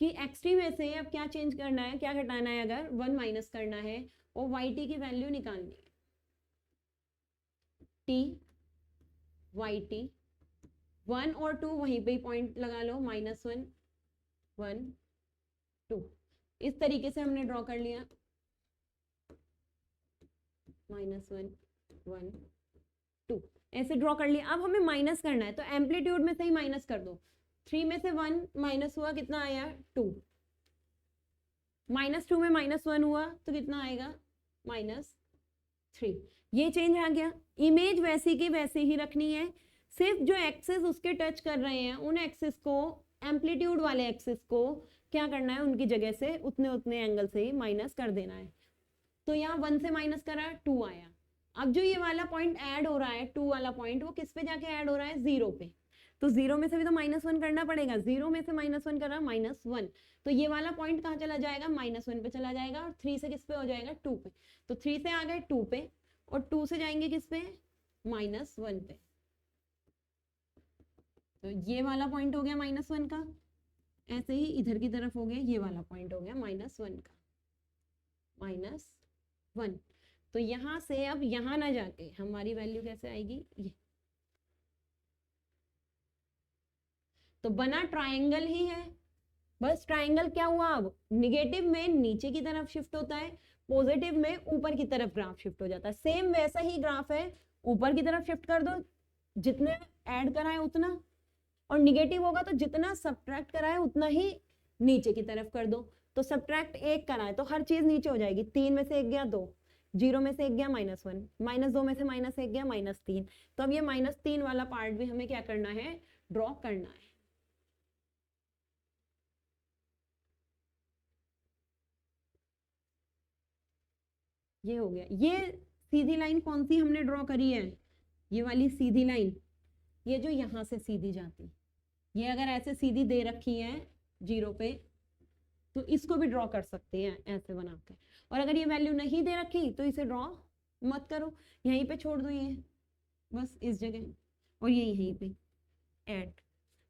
कि xt में से अब क्या चेंज करना है, क्या घटाना है, अगर 1 माइनस करना है और yt की वैल्यू निकालनी है, t yt 1 और 2 वहीं पे ही पॉइंट लगा लो, -1 1 2, इस तरीके से हमने ड्रॉ कर लिया, -1 1 2 ऐसे ड्रॉ कर लिया। अब हमें माइनस करना है तो एम्पलीट्यूड में से ही माइनस कर दो, 3 में से 1 माइनस हुआ, कितना आया 2, -2 में -1 हुआ तो कितना आएगा, -3। ये चेंज आ गया। इमेज वैसी की वैसे ही रखनी है, सिर्फ जो एक्सिस उसके टच कर रहे हैं उन एक्सिस को, एम्पलीट्यूड वाले एक्सिस को क्या करना है, उनकी जगह से उतने उतने एंगल से ही माइनस कर देना है। तो यहाँ 1 से माइनस करा 2 आया। अब जो ये वाला पॉइंट ऐड हो रहा है 2 वाला पॉइंट, वो किस पे जाके ऐड हो रहा है, 0 पे। तो 0 में से भी तो -1 करना पड़ेगा, 0 में से -1 करा -1, तो ये वाला पॉइंट कहाँ चला जाएगा, -1 पे चला जाएगा। और 3 से किस पे हो जाएगा, 2 पे। तो 3 से आ गए 2 पे और 2 से जाएंगे किस पे, -1 पे। तो ये वाला पॉइंट हो गया -1 का, ऐसे ही इधर की तरफ हो गया ये वाला पॉइंट हो गया -1 का, -1। तो यहां से अब यहां ना जाके हमारी वैल्यू कैसे आएगी, ये तो बना ट्रायंगल ही है। बस ट्रायंगल क्या हुआ, अब निगेटिव में नीचे की तरफ शिफ्ट होता है, पॉजिटिव में ऊपर की तरफ ग्राफ शिफ्ट हो जाता है। सेम वैसा ही ग्राफ है, ऊपर की तरफ शिफ्ट कर दो जितने ऐड कराए उतना, और निगेटिव होगा तो जितना सब्ट्रैक्ट कराए उतना ही नीचे की तरफ कर दो। तो सब्ट्रैक्ट 1 कराए तो हर चीज नीचे हो जाएगी, 3 में से 1 गया 2, 0 में से 1 गया -1, -2 में से -1 गया -3। तो अब ये -3 वाला पार्ट भी हमें क्या करना है, ड्रॉ करना है। ये हो गया। ये सीधी लाइन कौन सी हमने ड्रॉ करी है, ये वाली सीधी लाइन, ये जो यहां से सीधी जाती, ये अगर ऐसे सीधी दे रखी है 0 पे तो इसको भी ड्रॉ कर सकते हैं ऐसे बना के। और अगर ये वैल्यू नहीं दे रखी तो इसे ड्रॉ मत करो, यहीं पे छोड़ दो ये, बस इस जगह, और ये यहीं पे ऐड।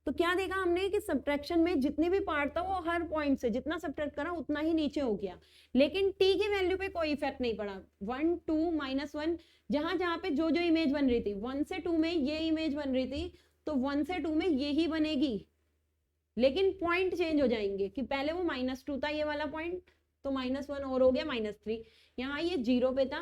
तो क्या देखा हमने कि सब्ट्रैक्शन में जितने भी पार्ट था वो हर पॉइंट से जितना सब्ट्रैक्ट करा उतना ही नीचे हो गया, लेकिन टी की वैल्यू पे कोई इफेक्ट नहीं पड़ा। 1 2 -1 जहां जहां पे जो जो इमेज बन रही थी, 1 से 2 में ये इमेज बन रही थी तो 1 से 2 में ये ही बनेगी, लेकिन पॉइंट चेंज हो जाएंगे कि पहले वो -2 था ये वाला पॉइंट, तो -1 और हो गया -3। यहाँ ये 0 पे था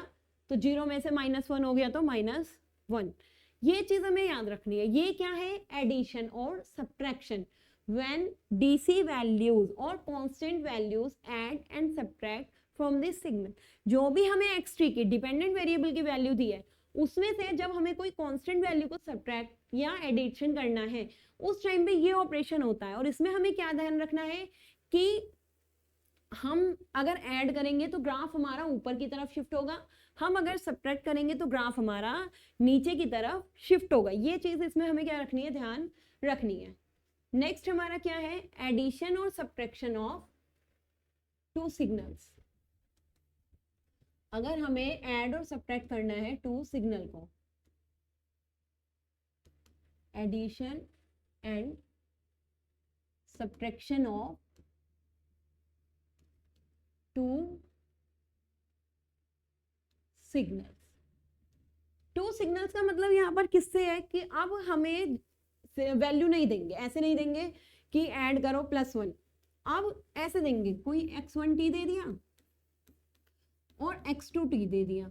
तो 0 में से -1 हो गया तो -1। ये चीज हमें याद रखनी है। ये क्या है, एडिशन और सब्ट्रैक्शन। व्हेन डीसी वैल्यूज और constant values add and subtract from this signal, जो भी हमें x3 की डिपेंडेंट वेरिएबल की वैल्यू दी है उसमें से जब हमें कोई कांस्टेंट वैल्यू को सब्ट्रैक्ट या एडिशन करना है उस टाइम पे ये ऑपरेशन होता है। और इसमें हमें क्या ध्यान रखना है कि हम अगर ऐड करेंगे तो ग्राफ हमारा ऊपर की तरफ शिफ्ट होगा, हम अगर सब्ट्रैक्ट करेंगे तो ग्राफ हमारा नीचे की तरफ शिफ्ट होगा। ये चीज इसमें हमें क्या रखनी है, ध्यान रखनी है। नेक्स्ट हमारा क्या है, एडिशन और सब्ट्रैक्शन ऑफ टू सिग्नल्स। अगर हमें ऐड और सब्ट्रैक्ट करना है टू सिग्नल को, addition and subtraction of two signals. Two signals का मतलब यहाँ पर किससे है कि अब हमें वैल्यू नहीं देंगे, ऐसे नहीं देंगे कि ऐड करो +1, अब ऐसे देंगे कोई x1t दे दिया और x2t दे दिया।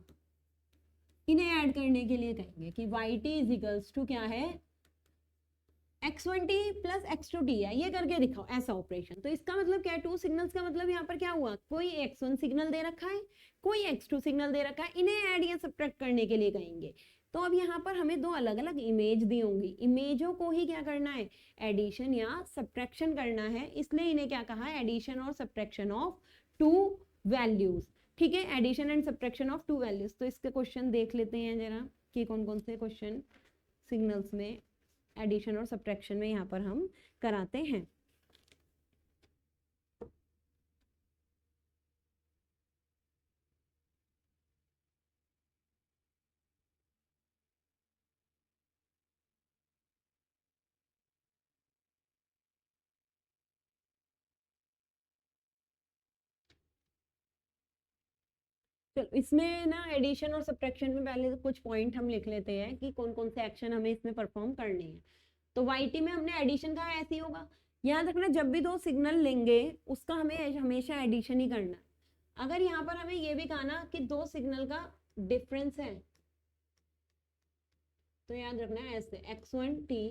इन्हें ऐड करने के लिए कहेंगे कि yt इज इक्वल्स टू क्या है, x1t प्लस x2t है, ये करके दिखाओ ऐसा ऑपरेशन। तो इसका मतलब क्या है, टू सिग्नल्स का मतलब यहाँ पर क्या हुआ, कोई x1 सिग्नल दे रखा है कोई x2 सिग्नल दे रखा है, इन्हें ऐड या सब्ट्रैक्ट करने के लिए कहेंगे। तो अब यहाँ पर हमें दो अलग अलग इमेज दी होंगी, इमेजों को ही क्या करना है, एडिशन या सब्ट्रैक्शन करना है, इसलिए इन्हें क्या कहा, एडिशन और सब्ट्रैक्शन ऑफ टू वैल्यूज। ठीक है, addition and subtraction of two values. तो इसके क्वेश्चन देख लेते हैं जरा कि कौन कौन से क्वेश्चन सिग्नल्स में एडिशन और सब्ट्रैक्शन में यहाँ पर हम कराते हैं। चलो इसमें ना एडिशन और सब्ट्रैक्शन में पहले तो कुछ पॉइंट हम लिख लेते हैं कि कौन कौन से एक्शन हमें इसमें परफॉर्म करने हैं। तो वाईटी में हमने एडिशन कहा, ऐसे ही होगा। याद रखना जब भी दो सिग्नल लेंगे उसका हमें हमेशा एडिशन ही करना है। अगर यहाँ पर हमें ये भी कहा ना कि दो सिग्नल का डिफरेंस है तो याद रखना है ऐसे x1t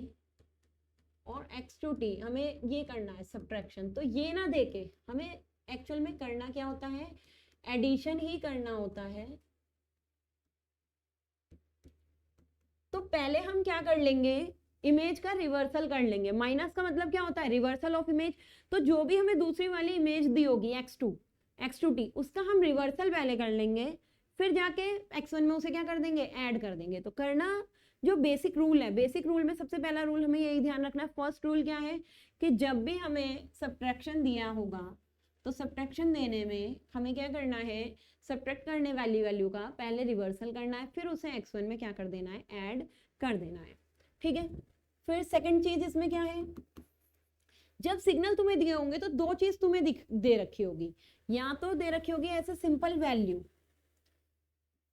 और x2t, हमें ये करना है सब्ट्रैक्शन। तो ये ना देके हमें एक्चुअल में करना क्या होता है, एडिशन ही करना होता है। तो पहले हम क्या कर लेंगे, इमेज का रिवर्सल कर लेंगे। माइनस का मतलब क्या होता है, रिवर्सल ऑफ इमेज। तो जो भी हमें दूसरी वाली इमेज दी होगी x2t, उसका हम रिवर्सल पहले कर लेंगे, फिर जाके x1 में उसे क्या कर देंगे, ऐड कर देंगे। तो करना जो बेसिक रूल है, बेसिक रूल में सबसे पहला रूल हमें यही ध्यान रखना है। फर्स्ट रूल क्या है कि जब भी हमें सब्ट्रैक्शन दिया होगा तो सब्ट्रैक्शन देने में हमें क्या करना है, सब्ट्रैक्ट करने वाली वैल्यू का पहले रिवर्सल करना है, फिर उसे x1 में क्या कर देना है, ऐड कर देना है। ठीक है। फिर सेकंड चीज इसमें क्या है, जब सिग्नल तुम्हें दिए होंगे तो दो चीज तुम्हें दे रखी होगी, या तो दे रखी होगी ऐसे सिंपल वैल्यू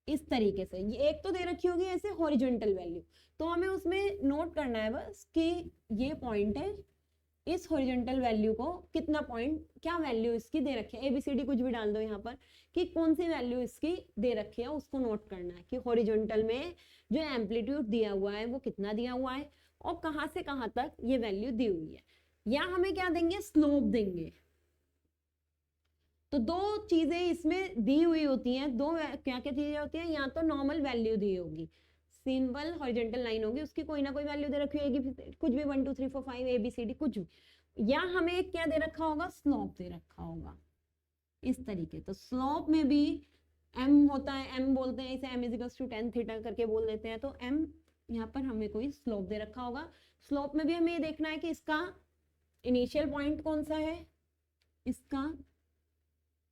इस तरीके से, ये एक तो दे रखी होगी ऐसे हॉरिजॉन्टल वैल्यू। तो हमें उसमें नोट करना है बस कि ये पॉइंट है, इस हॉरिजॉन्टल वैल्यू को कितना पॉइंट, क्या वैल्यू इसकी दे रखी है, ABCD कुछ भी डाल दो यहाँ पर कि कौन सी वैल्यू इसकी दे रखी है, उसको नोट करना है कि हॉरिजॉन्टल में जो एम्पलीट्यूड दिया हुआ है वो कितना दिया हुआ है और कहाँ से कहाँ तक ये वैल्यू दी हुई है। या हमें क्या देंगे, स्लोप देंगे। तो दो चीजें इसमें दी हुई होती हैं, दो क्या क्या चीजें होती हैं, या तो नॉर्मल वैल्यू दी होगी, सिंपल हॉरिजॉन्टल लाइन होगी, उसकी कोई ना कोई वैल्यू दे रखी होगी, कुछ भी 1 2 3 4 5 ABCD कुछ भी, या हमें एक क्या दे रखा होगा, स्लोप दे रखा होगा इस तरीके। तो स्लोप में भी m होता है, m बोलते हैं इसे, m = tan θ करके बोल देते हैं। तो m यहाँ पर हमें कोई स्लोप दे रखा होगा। स्लोप में भी हमें ये देखना है कि इसका इनिशियल पॉइंट कौन सा है, इसका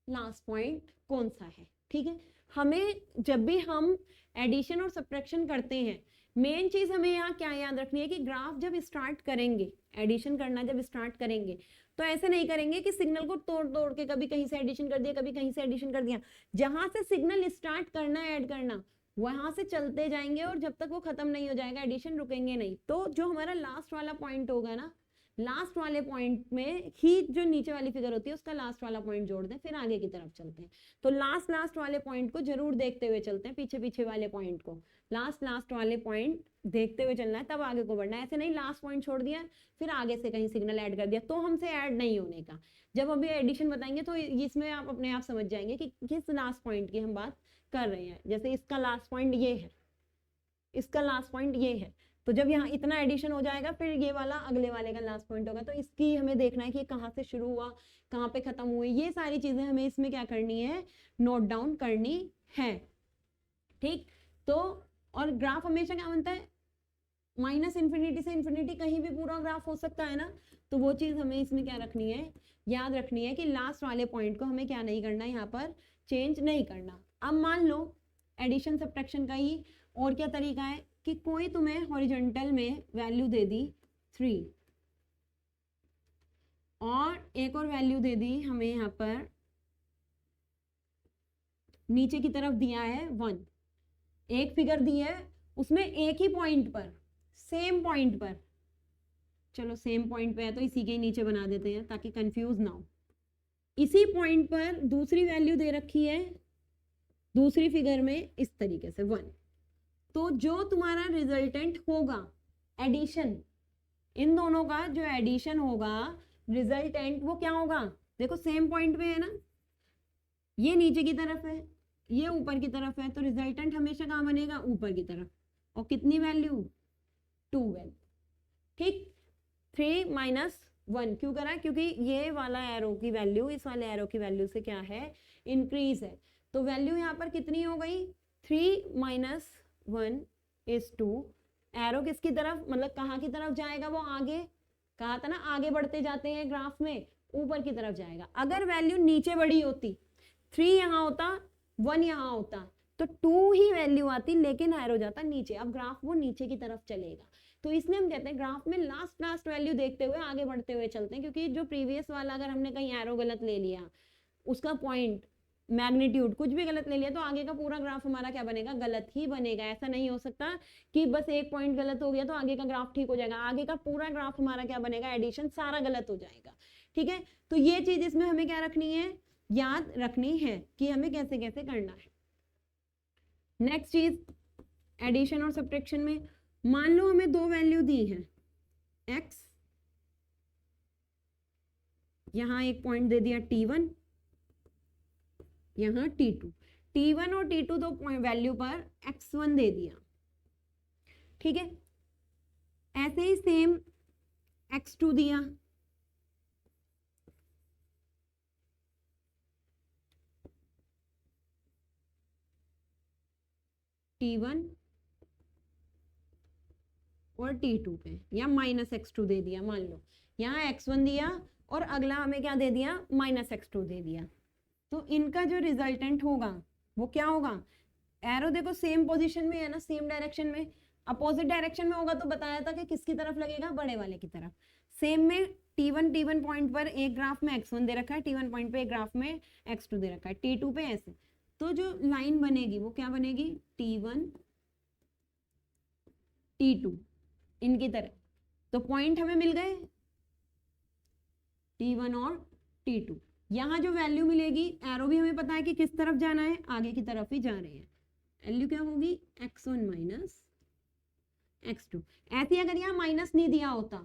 लास्ट पॉइंट कौन सा है। ठीक है। हमें जब भी हम एडिशन और सब्ट्रैक्शन करते हैं, मेन चीज हमें यहाँ क्या याद रखनी है कि ग्राफ जब स्टार्ट करेंगे, एडिशन करना जब स्टार्ट करेंगे, तो ऐसे नहीं करेंगे कि सिग्नल को तोड़ तोड़ के कभी कहीं से एडिशन कर दिया, कभी कहीं से एडिशन कर दिया। जहां से सिग्नल स्टार्ट करना है, ऐड करना, वहां से चलते जाएंगे और जब तक वो खत्म नहीं हो जाएगा एडिशन रुकेंगे नहीं। तो जो हमारा लास्ट वाला पॉइंट होगा ना, लास्ट वाले पॉइंट में ही जो नीचे वाली फिगर होती है उसका लास्ट वाला पॉइंट जोड़ दें, फिर आगे की तरफ चलते हैं। तो लास्ट वाले पॉइंट को जरूर देखते हुए चलते हैं, पीछे वाले पॉइंट को, लास्ट वाले पॉइंट देखते हुए चलना है, तब आगे को बढ़ना है। ऐसे नहीं लास्ट पॉइंट छोड़ दिया फिर आगे से कहीं सिग्नल ऐड कर दिया, तो हमसे ऐड नहीं होने का। जब अभी एडिशन बताएंगे तो इसमें आप अपने आप समझ जाएंगे कि किस लास्ट पॉइंट की हम बात कर रहे हैं। जैसे इसका लास्ट पॉइंट ये है, इसका लास्ट पॉइंट ये है, तो जब यहाँ इतना एडिशन हो जाएगा फिर ये वाला अगले वाले का लास्ट पॉइंट होगा। तो इसकी हमें देखना है कि कहाँ से शुरू हुआ, कहाँ पे खत्म हुई, ये सारी चीजें हमें इसमें क्या करनी है, नोट डाउन करनी है। ठीक। तो और ग्राफ हमेशा क्या बनता है, -∞ से इन्फिनिटी, कहीं भी पूरा ग्राफ हो सकता है ना। तो वो चीज हमें इसमें क्या रखनी है, याद रखनी है कि लास्ट वाले पॉइंट को हमें क्या नहीं करना, यहाँ पर चेंज नहीं करना। अब मान लो एडिशन सब्ट्रैक्शन का ही और क्या तरीका है कि कोई तुम्हें हॉरिजॉन्टल में वैल्यू दे दी 3 और एक और वैल्यू दे दी हमें यहाँ पर नीचे की तरफ दिया है 1, एक फिगर दी है उसमें एक ही पॉइंट पर, सेम पॉइंट पर, चलो सेम पॉइंट पे है तो इसी के नीचे बना देते हैं ताकि कंफ्यूज ना हो। इसी पॉइंट पर दूसरी वैल्यू दे रखी है दूसरी फिगर में इस तरीके से 1। तो जो तुम्हारा रिजल्टेंट होगा एडिशन, इन दोनों का जो एडिशन होगा रिजल्टेंट, वो क्या होगा, देखो सेम पॉइंट पे है ना, ये नीचे की तरफ है, ये ऊपर की तरफ है, तो रिजल्टेंट हमेशा कहाँ बनेगा, ऊपर की तरफ। और कितनी वैल्यू, 2 वैल्यू। ठीक। 3 - 1 क्यों करा, क्योंकि ये वाला एरो की वैल्यू इस वाले एरो की वैल्यू से क्या है, इंक्रीज है। तो वैल्यू यहाँ पर कितनी हो गई, 3 - 1 = 2। एरो किसकी तरफ, मतलब कहाँ की तरफ जाएगा, वो आगे, कहा था ना आगे बढ़ते जाते हैं ग्राफ में, ऊपर की तरफ जाएगा। अगर वैल्यू नीचे बड़ी होती, 3 यहाँ होता, 1 यहाँ होता, तो 2 ही वैल्यू आती, लेकिन एरो जाता नीचे। अब ग्राफ वो नीचे की तरफ चलेगा। तो इसलिए हम कहते हैं ग्राफ में लास्ट वैल्यू देखते हुए आगे बढ़ते हुए चलते हैं, क्योंकि जो प्रीवियस वाला अगर हमने कहीं एरो गलत ले लिया, उसका पॉइंट, मैग्नीट्यूड कुछ भी गलत ले लिया, तो आगे का पूरा ग्राफ हमारा क्या बनेगा, गलत ही बनेगा। ऐसा नहीं हो सकता कि बस एक पॉइंट गलत हो गया तो आगे का ग्राफ ठीक हो जाएगा, आगे का पूरा ग्राफ हमारा क्या बनेगा, एडिशन सारा गलत हो जाएगा। ठीक है। तो ये चीज इसमें हमें क्या रखनी है, याद रखनी है कि हमें कैसे कैसे करना है। नेक्स्ट चीज एडिशन और सब्ट्रैक्शन में, मान लो हमें दो वैल्यू दी है, x, यहां एक पॉइंट दे दिया t1, यहाँ t2 और t2 दो वैल्यू पर x1 दे दिया। ठीक है। ऐसे ही सेम x2 दिया, t1 और t2 पे, या -x2 दे दिया, मान लो यहाँ x1 दिया और अगला हमें क्या दे दिया, -x2 दे दिया। तो इनका जो रिजल्टेंट होगा वो क्या होगा, एरो देखो सेम पोजीशन में है ना, सेम डायरेक्शन में, अपोजिट डायरेक्शन में होगा तो बताया था कि किसकी तरफ लगेगा, बड़े वाले की तरफ। सेम में t1 पॉइंट पर एक ग्राफ में x1 दे रखा है, t1 पॉइंट पे एक ग्राफ में x2 दे रखा है, t2 पे ऐसे, तो जो लाइन बनेगी वो क्या बनेगी, t1 t2 इनकी तरह। तो पॉइंट हमें मिल गए t1 और t2। यहाँ जो वैल्यू मिलेगी, एरो भी हमें पता है कि किस तरफ जाना है, आगे की तरफ ही जा रहे हैं, वैल्यू क्या होगी, x1 माइनस x2। ऐसे अगर यहाँ माइनस नहीं दिया होता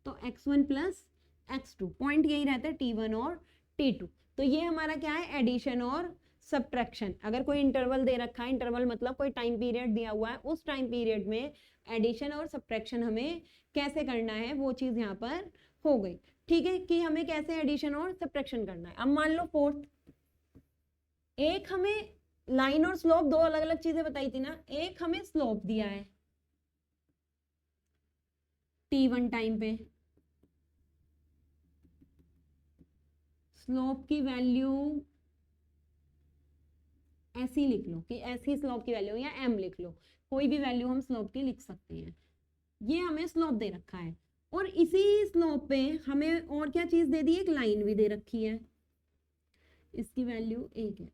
तो x1 प्लस x2, पॉइंट यही रहता है t1 और t2। तो ये हमारा क्या है, एडिशन और सब्ट्रैक्शन। अगर कोई इंटरवल दे रखा है, इंटरवल मतलब कोई टाइम पीरियड दिया हुआ है, उस टाइम पीरियड में एडिशन और सब्ट्रैक्शन हमें कैसे करना है वो चीज यहाँ पर हो गई। ठीक है, कि हमें कैसे एडिशन और सब्ट्रैक्शन करना है। अब मान लो फोर्थ, एक हमें लाइन और स्लोप, दो अलग अलग चीजें बताई थी ना, एक हमें स्लोप दिया है t1 टाइम पे, स्लोप की वैल्यू ऐसी लिख लो कि ऐसी स्लोप की वैल्यू, या m लिख लो, कोई भी वैल्यू हम स्लोप की लिख सकते हैं। ये हमें स्लोप दे रखा है और इसी स्लोप पे हमें और क्या चीज दे दी, एक लाइन भी दे रखी है, इसकी वैल्यू 1 है,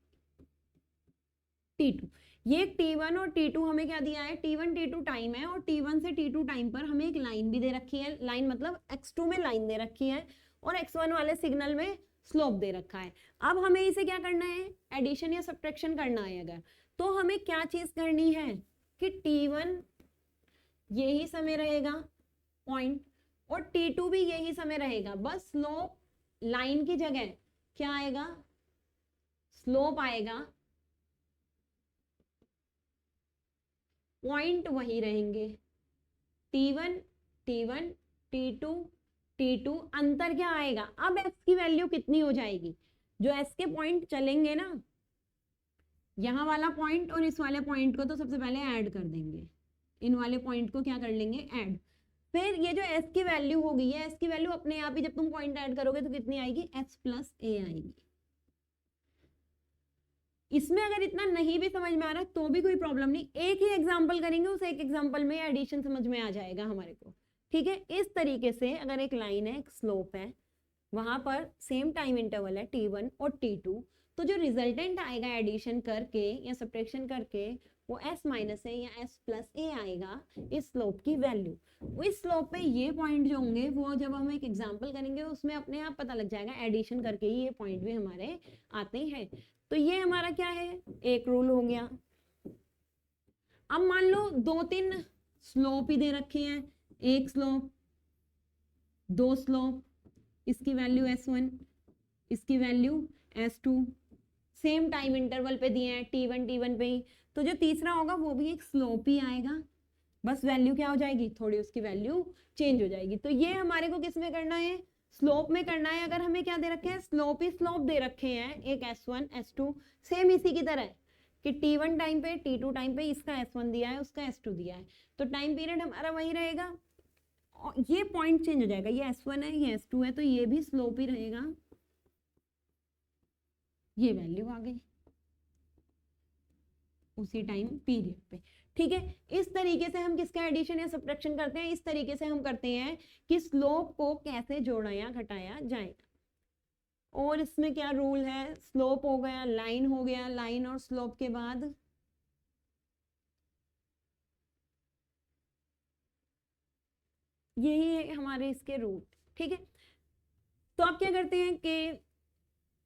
t2। ये t1 और t2 हमें क्या दिया है, t1 t2 टाइम है, और t1 से t2 टाइम पर हमें एक लाइन भी दे रखी है, लाइन मतलब x2 में लाइन दे रखी है, और x1 वाले सिग्नल में स्लोप दे रखा है। अब हमें इसे क्या करना है, एडिशन या सब्ट्रैक्शन करना है अगर, तो हमें क्या चीज करनी है कि t1 यही समय रहेगा पॉइंट, और t2 भी यही समय रहेगा, बस स्लोप लाइन की जगह क्या आएगा, स्लोप आएगा, पॉइंट वही रहेंगे, t1 t1 t2 t2, अंतर क्या आएगा, अब x की वैल्यू कितनी हो जाएगी, जो s के पॉइंट चलेंगे ना, यहाँ वाला पॉइंट और इस वाले पॉइंट को तो सबसे पहले ऐड कर देंगे, इन वाले पॉइंट को क्या कर लेंगे, ऐड। फिर ये जो s की वैल्यू होगी, ये s की वैल्यू अपने आप ही जब तुम पॉइंट ऐड करोगे तो कितनी आएगी, s प्लस a आएगी। इसमें अगर इतना नहीं भी समझ में आ रहा है तो भी कोई प्रॉब्लम नहीं, एक ही एग्जांपल करेंगे, उस एक एग्जांपल में एडिशन समझ में आ जाएगा हमारे को। ठीक है, इस तरीके से अगर एक लाइन है, एक स्लोप है, वहां पर सेम टाइम इंटरवल है t1 और t2, तो जो रिजल्टेंट आएगा एडिशन करके या सब्ट्रैक्शन करके वो s माइनस a या s प्लस a आएगा, इस स्लोप की वैल्यू। इस स्लोप पे ये पॉइंट जो होंगे वो जब हम एक एग्जांपल करेंगे उसमें अपने आप पता लग जाएगा, एडिशन करके ही ये पॉइंट भी हमारे आते हैं। तो ये हमारा क्या है, एक रूल हो गया। अब मान लो 2-3 स्लोप ही दे रखे हैं, एक स्लोप, दो स्लोप, इसकी वैल्यू s1, इसकी value s2, same time interval पे दिए हैं, t1 पे ही, तो जो तीसरा होगा वो भी एक स्लोप ही आएगा, बस वैल्यू क्या हो जाएगी, थोड़ी उसकी वैल्यू चेंज हो जाएगी। तो ये हमारे को किस में करना है, स्लोप में करना है। अगर हमें क्या दे रखे हैं, स्लोप ही स्लोप दे रखे हैं, एक s1 s2, सेम इसी की तरह कि t1 टाइम पे t2 टाइम पे इसका s1 दिया है, उसका s2 दिया है, तो टाइम पीरियड हमारा वही रहेगा, और ये पॉइंट चेंज हो जाएगा, ये s1 है, ये s2 है, तो ये भी स्लोप ही रहेगा, ये वैल्यू आ गई उसी टाइम पीरियड पे। ठीक है, इस तरीके से हम किसका एडिशन या सब्ट्रैक्शन करते हैं, इस तरीके से हम करते हैं कि स्लोप को कैसे जोड़ा या घटाया जाएगा। और इसमें क्या रूल है, स्लोप हो गया, लाइन हो गया, लाइन और स्लोप के बाद यही है हमारे इसके रूल। ठीक है, तो आप क्या करते हैं कि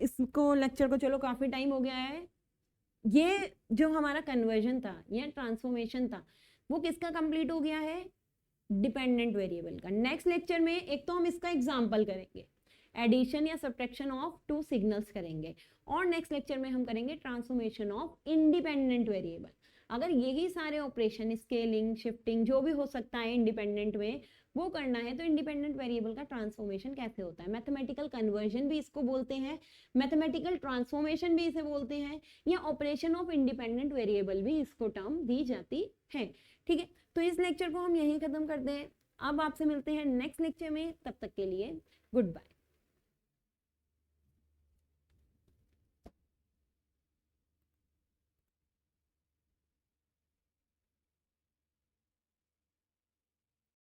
इसको लेक्चर को, चलो काफी टाइम हो गया है, ये जो हमारा कन्वर्जन था या ट्रांसफॉर्मेशन था वो किसका कंप्लीट हो गया है, डिपेंडेंट वेरिएबल का। नेक्स्ट लेक्चर में एक तो हम इसका एग्जांपल करेंगे, एडिशन या सब्ट्रैक्शन ऑफ टू सिग्नल्स करेंगे, और नेक्स्ट लेक्चर में हम करेंगे ट्रांसफॉर्मेशन ऑफ इंडिपेंडेंट वेरिएबल। अगर यही सारे ऑपरेशन स्केलिंग शिफ्टिंग जो भी हो सकता है इंडिपेंडेंट में वो करना है तो इंडिपेंडेंट वेरिएबल का ट्रांसफॉर्मेशन कैसे होता है, मैथमेटिकल कन्वर्जन भी इसको बोलते हैं, मैथमेटिकल ट्रांसफॉर्मेशन भी इसे बोलते हैं, या ऑपरेशन ऑफ इंडिपेंडेंट वेरिएबल भी इसको टर्म दी जाती है। ठीक है, तो इस लेक्चर को हम यहीं खत्म करते हैं। अब आपसे मिलते हैं नेक्स्ट लेक्चर में, तब तक के लिए गुड बाय।